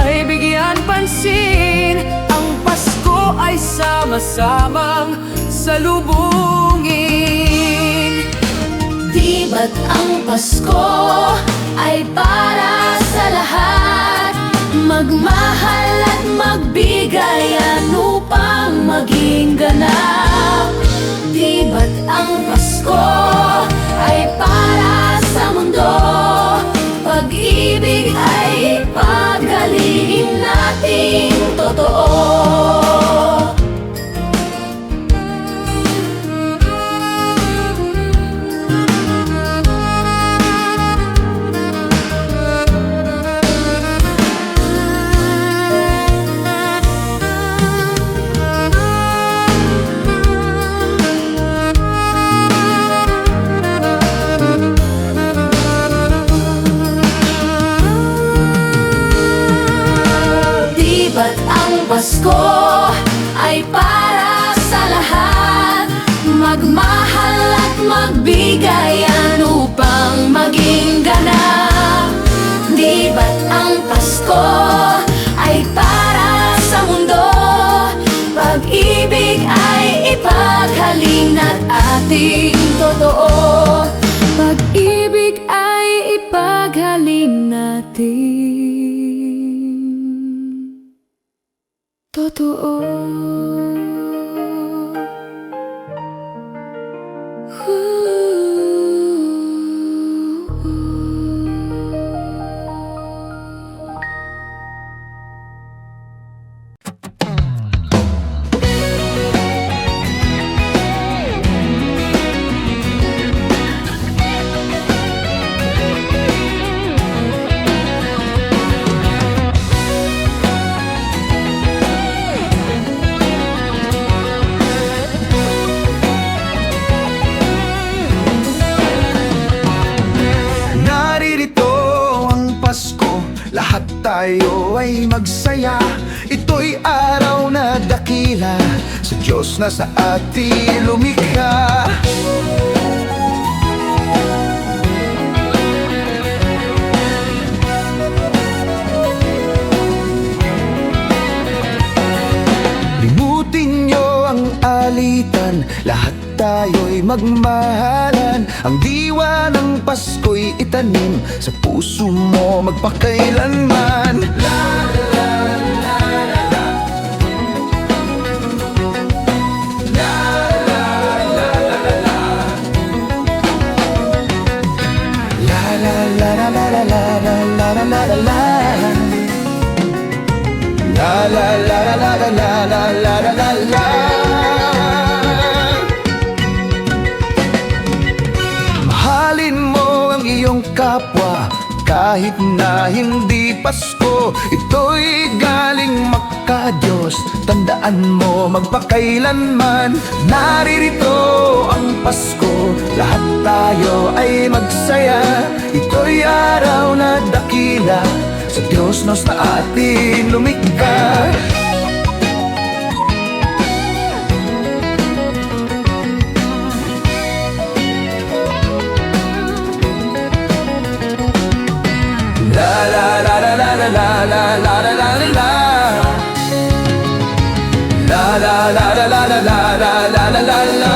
S2: ay bigyan pansin. Ang Pasko ay sama-samang salubungin.
S1: Di ba't ang Pasko ay para sa lahat? Magmahal at magbigayan upang maging ganap. Di ba't ang Pasko ay para sa mundo? Pag-ibig ay ipagaling nating totoo. Ba't ang Pasko ay para sa lahat? Magmahal at magbigayan upang maging ganap. Di ba't ang Pasko ay para sa mundo? Pag-ibig ay ipaghalin at ating totoo. Pag-ibig ay ipaghalin natin totoo.
S3: Lahat tayo ay magsaya. Ito'y araw na dakila sa Diyos na sa atin lumikha. Limutin niyo ang alitan, lahat tayo'y magmahalan. Ang diwa ng Pasko'y itanim sa puso mo magpakailanman. La la la la la. La la la la la la. La la la la la la la la la la la la. La la la la la la la la la la la. Mahalin mo ang iyong kapwa kahit na hindi Pasko. Ito'y galing maka-Diyos, tandaan mo magpakailanman. Naririto ang Pasko, lahat tayo ay magsaya. Ito'y araw na dakila sa Diyos na sa atin lumikha. La la la la la la la la la la la la. La la la la la la la la la la la.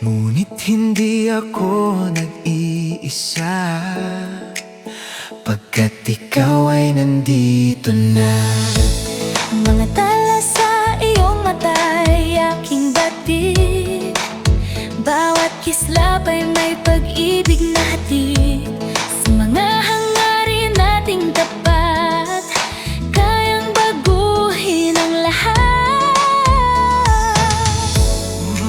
S2: Ngunit hindi ako nag-iisa, pagkat ikaw ay nandito na.
S1: Mga tala sa iyong mata'y aking batid. Bawat kislap ay may pag-ibig na hatid. Sa mga hangarin nating tapat, kayang baguhin ang lahat.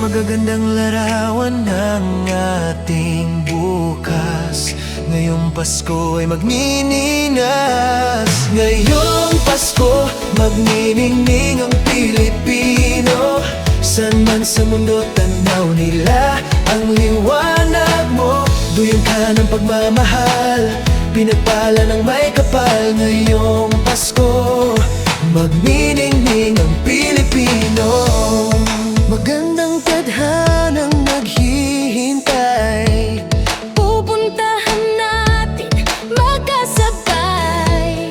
S2: Magagandang larawan ng ating bukas. Ngayong Pasko ay magniningas. Ngayong Pasko, magniningning ang Pilipino. San man sa mundo tanaw nila ang liwanag mo. Duyan ka ng pagmamahal, pinagpala ng may kapal. Ngayong Pasko, magniningning ang Pilipino. Magandang tadhanang naghihintay,
S1: Pupuntahan natin magkasabay.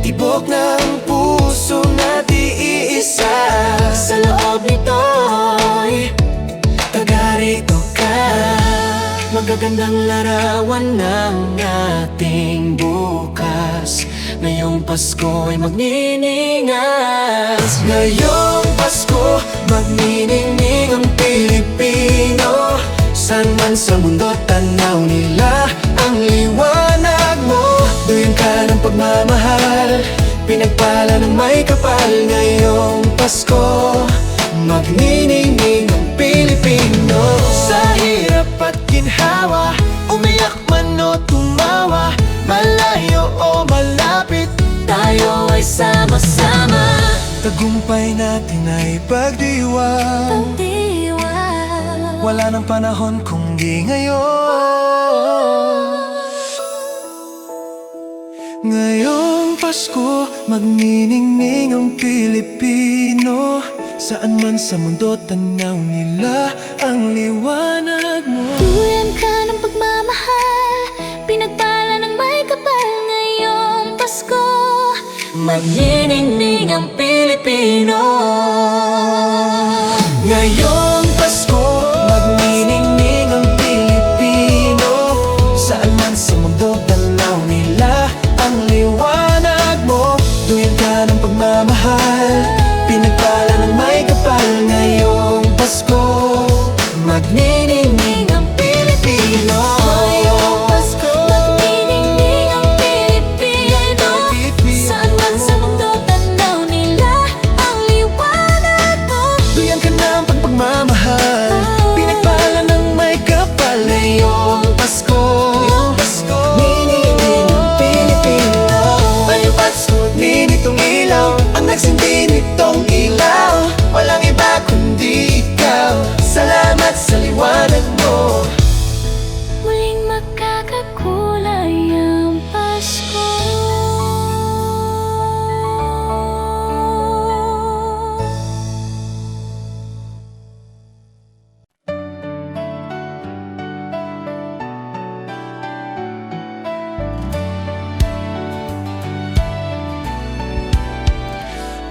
S2: tibok ng puso natin iisa. Sa loob nito'y taga-rito ka. Magagandang larawan ng ating bukas. Ngayong Pasko ay magniningas. Ngayong Pasko, magniningning ang Pilipino. San man sa mundo tanaw nila ang liwanag mo. Duyan ka ng pagmamahal, pinagpala ng may kapal. Ngayong Pasko, magniningning ang Pilipino. Sa hirap at ginhawa, umiyak man o tumawa, malayo o malapit, tayo ay sama-sama. Tagumpay natin ay pagdiwang.
S1: Pagdiwang.
S2: Wala nang panahon kung di ngayon. Ngayong Pasko, magniningning ang Pilipino. Saan man sa mundo tanaw nila ang liwanag mo.
S1: Duyan ka ng pagmamahal, pinagpala ng may kapal. Ngayong Pasko,
S2: magniningning ang Pilipino. Ngayong Pasko, magniningning ang Pilipino. Saan man sa mundo tanaw nila ang liwanag mo. Duyan ka ng pagmamahal, pinagpala ng may kapal. Ngayong Pasko, magniningning ang Pilipino.
S1: ngayong Pasko, magniningning ang Pilipino. Saan man sa mundo tanaw nila ang liwanag mo.
S2: Duyan ka ng pagmamahal, pinagpala ng may kapal. Ngayong Pasko, niningning ang Pilipino. Ngayong Pasko, ninitong ilaw, ang nagsindi nitong ilaw. Walang iba kundi ikaw. Salamat sa liwanag mo.
S1: Muling magkakakulay ang Pasko.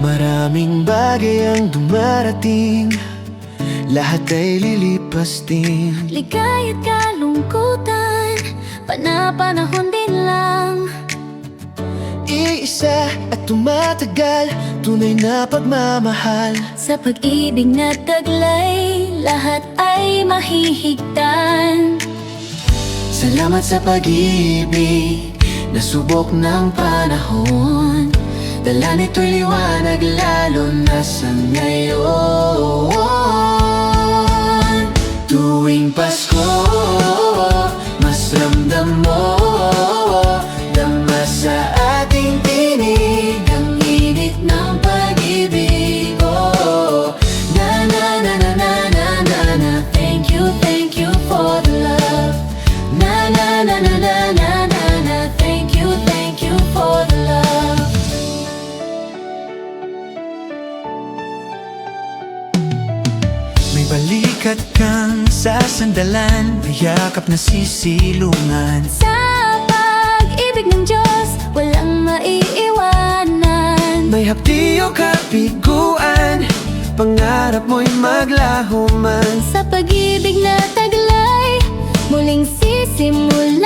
S2: Maraming bagay ang dumarating, lahat ay lilipas din.
S1: Ligaya't kalungkutan, panapanahon din lang.
S2: Iisa at tumatagal, tunay na pagmamahal.
S1: Sa pag-ibig na taglay, lahat ay mahihigtan.
S2: Salamat sa pag-ibig, nasubok ng panahon. Dala nito'y liwanag lalo na sa ngayon. Tuwing Pasko, mas ramdam mo, dama sa ating tinig ang init ng pag-ibig. Oh, na na na na na na na na. Thank you for the love. Na na na na na na na na. Thank you for the love. May balikat kang sasandalan, may yakap na sisilungan.
S1: Sa pag-ibig ng Diyos, walang maiiwanan.
S2: May hapdi o kapiguan, pangarap mo'y maglaho man.
S1: Sa pag-ibig na taglay, muling sisimulan.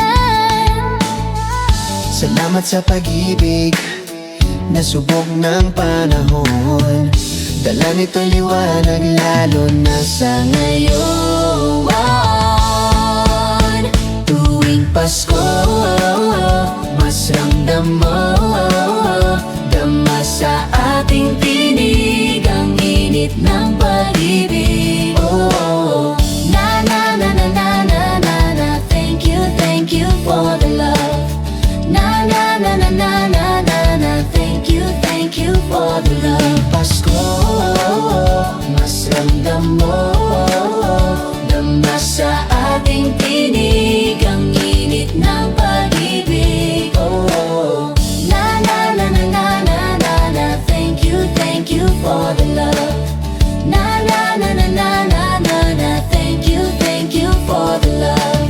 S3: Salamat sa pag-ibig, nasubok ng panahon. Dala nito liwanag lalo na sa ngayon. Tuwing Pasko, mas ramdam mo, dama sa ating tinig ang init ng pag-ibig. Oh,
S1: Na na na na na na na na, thank you for the love. Na na na na na na na na, thank you for the love.
S3: Pasko, mas ramdam mo, dama sa ating tinig ang init ng pag-ibig. Oh,
S1: Na na na na na na na na, thank you for the love. Na na na na na na na na, thank you for the love.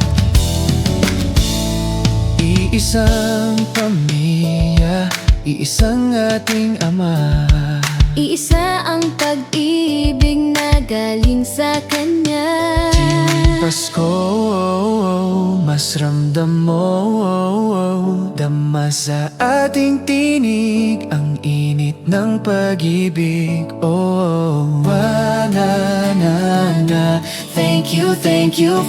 S2: Iisang pamilya, iisang ating ama.
S1: Iisa ang pag-ibig na galing sa Kanya.
S2: Pasko, mas ramdam mo, dama sa ating tinig ang init ng pag-ibig. Oh, na na na, thank you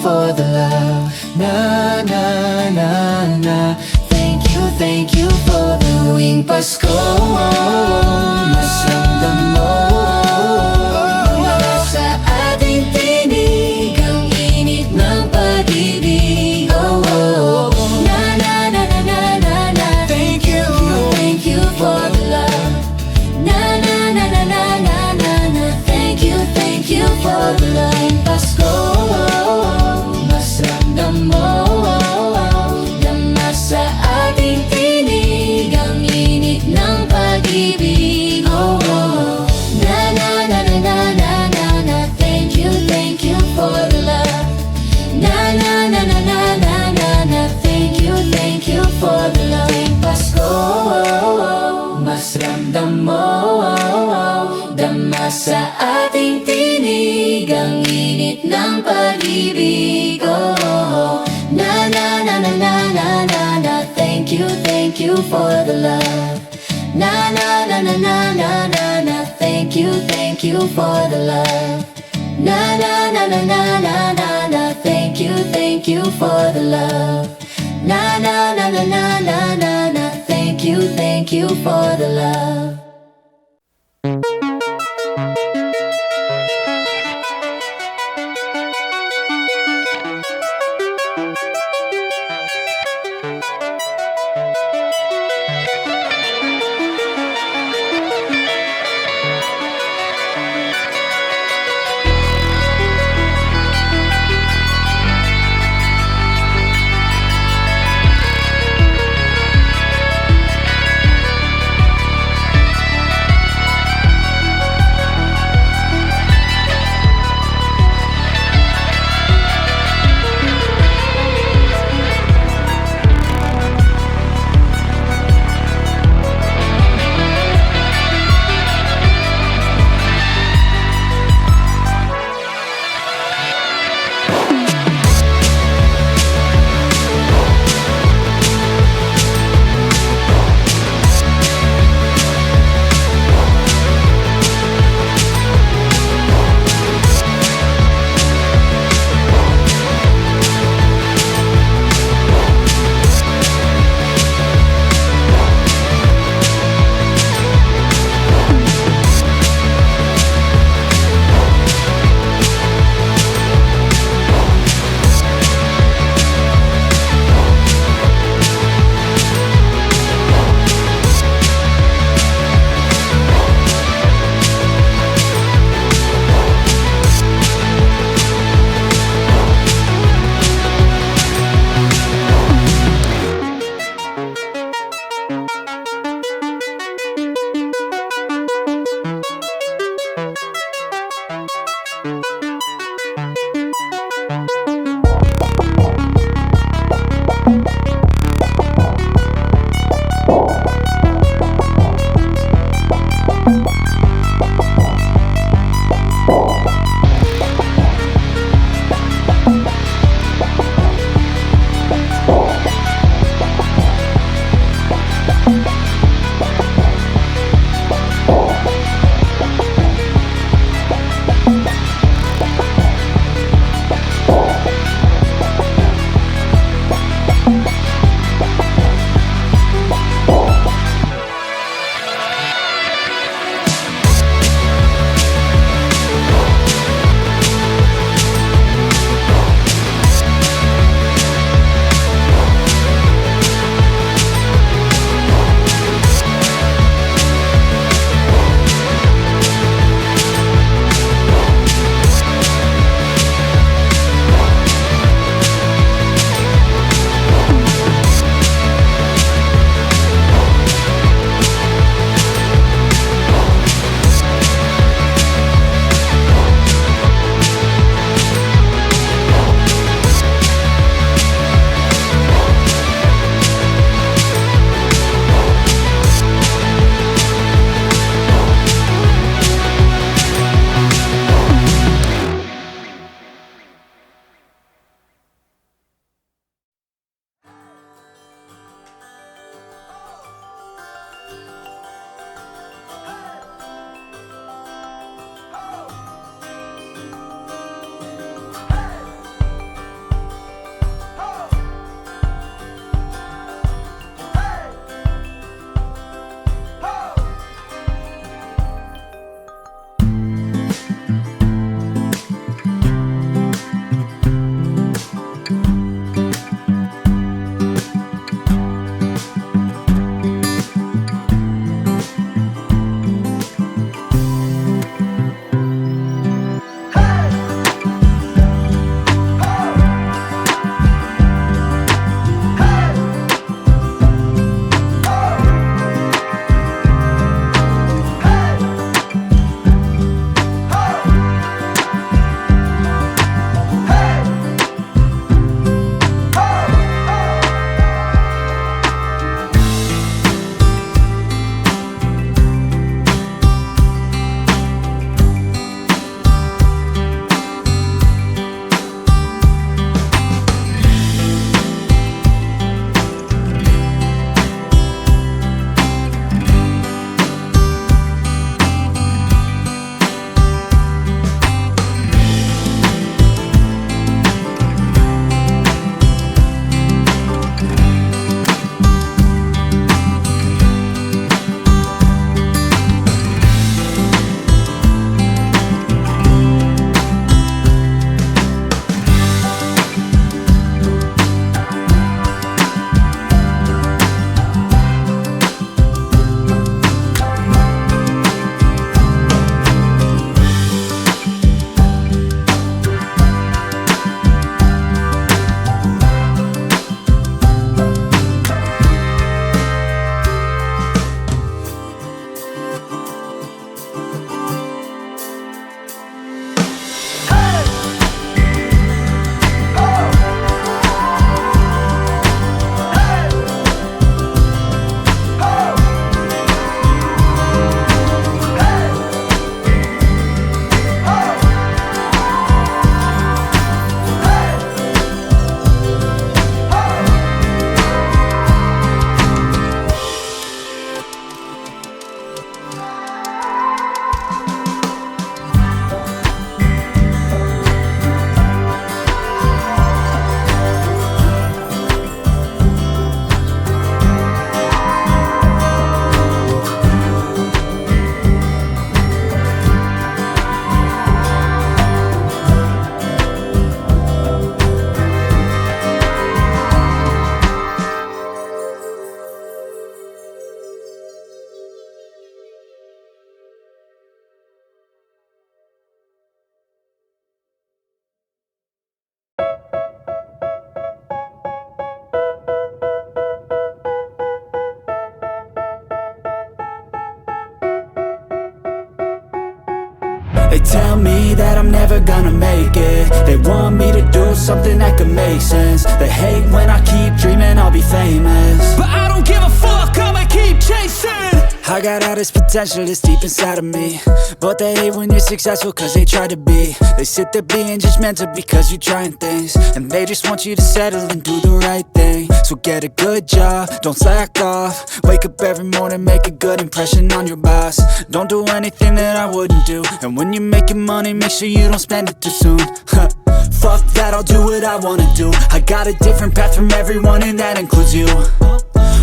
S2: for the love. Na na na na, thank you for the tuwing Pasko, mas ramdam mo, sa ating tinig ang init ng pag-ibig. Oh, oh, oh.
S1: Na na na na na na na,
S2: Thank you
S1: for the love. Na na na na na na na na, thank you for the love. Pasko,
S3: mas ramdam mo,
S1: dama sa ating tinig ang init ng pag-ibig. Oh, oh. Na na na na na na na na, thank you for the love. Na na na na na na na na, thank you for the love. Pasko,
S3: mas ramdam mo,
S1: dama sa ating tinig ang init ng pag-ibig. Oh, oh. Na na na na na na na na, thank you for the love. Na na na na na na na na, thank you for the love. Na na na na na na na na, thank you for the love. Na na na na na na na na, thank you for the love.
S4: me that I'm never gonna make it. They want me to do something that could make sense. They hate when I keep dreaming I'll be famous,
S2: But I don't give a fuck, I'ma keep chasing.
S4: I got all this potential that's deep inside of me, but they hate when you're successful cause they try to be. They sit there being judgmental because you're trying things, and they just want you to settle and do the right thing. So get a good job, don't slack off. Wake up every morning, make a good impression on your boss. Don't do anything that I wouldn't do, and when you're making money, make sure you don't spend it too soon. Fuck that, I'll do what I wanna do. I got a different path from everyone, and that includes you.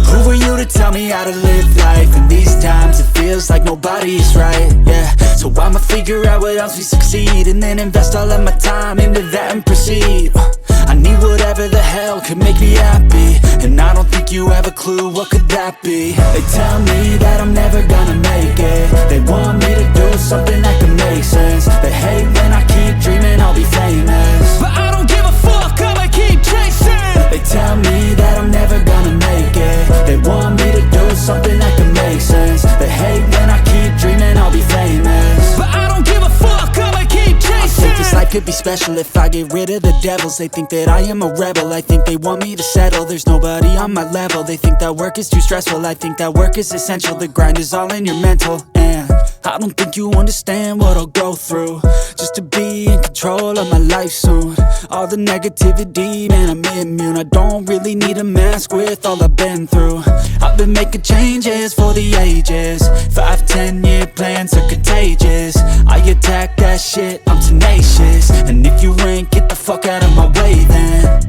S4: Who are you to tell me how to live life? In these times it feels like nobody's right, yeah. So I'ma figure out what else we succeed, and then invest all of my time into that and proceed. I need whatever the hell could make me happy, and I don't think you have a clue what could that be. They tell me that I'm never gonna make it. They want me to do something that could make sense. They hate when I keep dreaming I'll be famous,
S2: But I don't give a fuck, I'ma keep chasing.
S4: they tell me that I'm never gonna make it. They want me to do something that can make sense. They hate when I keep dreaming I'll be famous,
S2: But I don't give a fuck, I'ma keep
S4: I
S2: chasing.
S4: think this life could be special if I get rid of the devils. They think that I am a rebel, I think they want me to settle. There's nobody on my level, they think that work is too stressful. I think that work is essential, the grind is all in your mental. And I don't think you understand what I'll go through just to be in control of my life soon. All the negativity, man, I'm immune. I don't really need a mask with all I've been through. I've been making changes for the ages. 5-10 year plans are contagious. I attack that shit, I'm tenacious. And if you ain't, get the fuck out of my way then.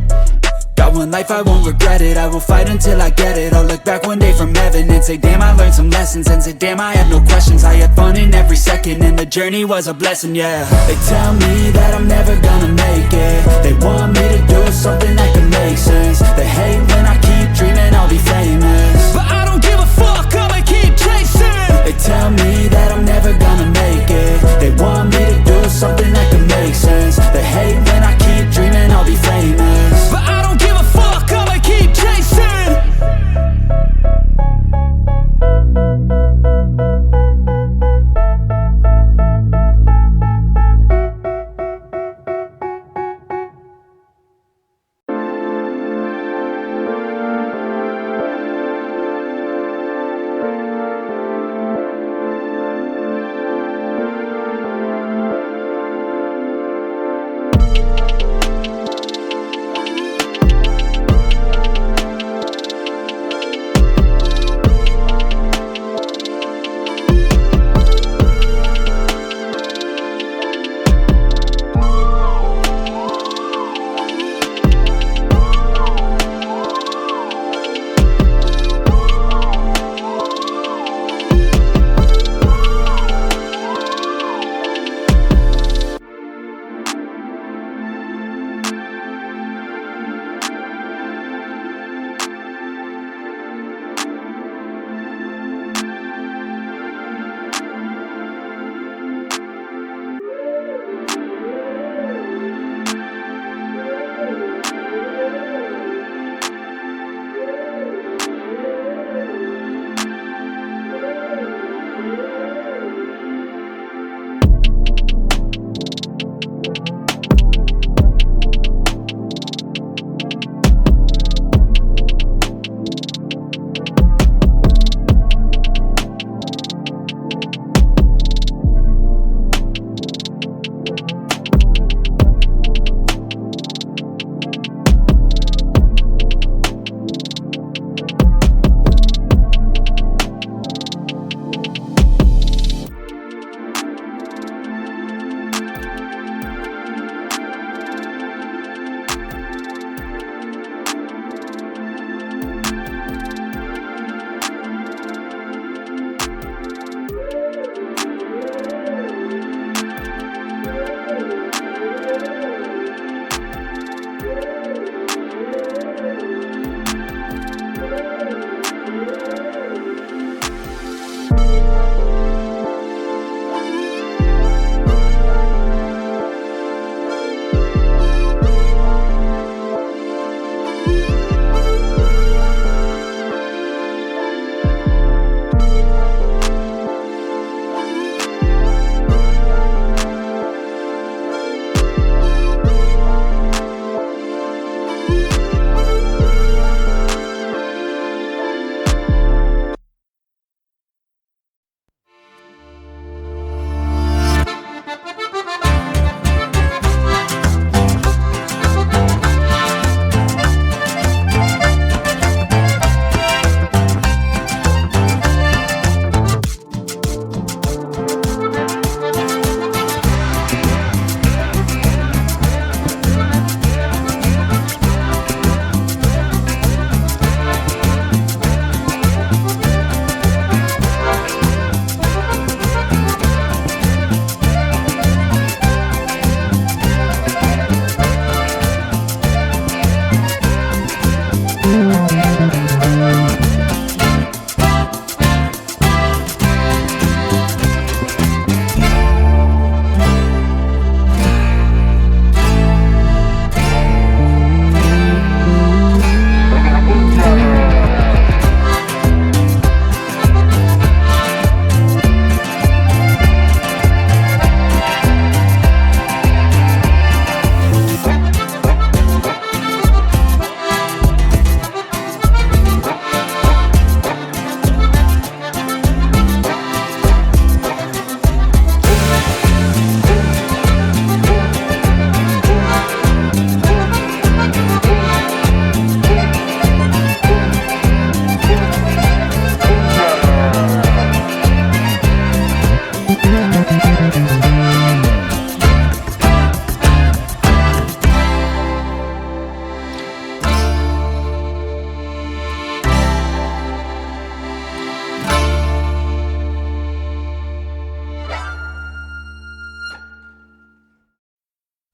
S4: Got one life, I won't regret it. I will fight until I get it. I'll look back one day from heaven and say, damn, I learned some lessons. And say, damn, I have no questions. I had fun in every second, and the journey was a blessing, yeah. They tell me that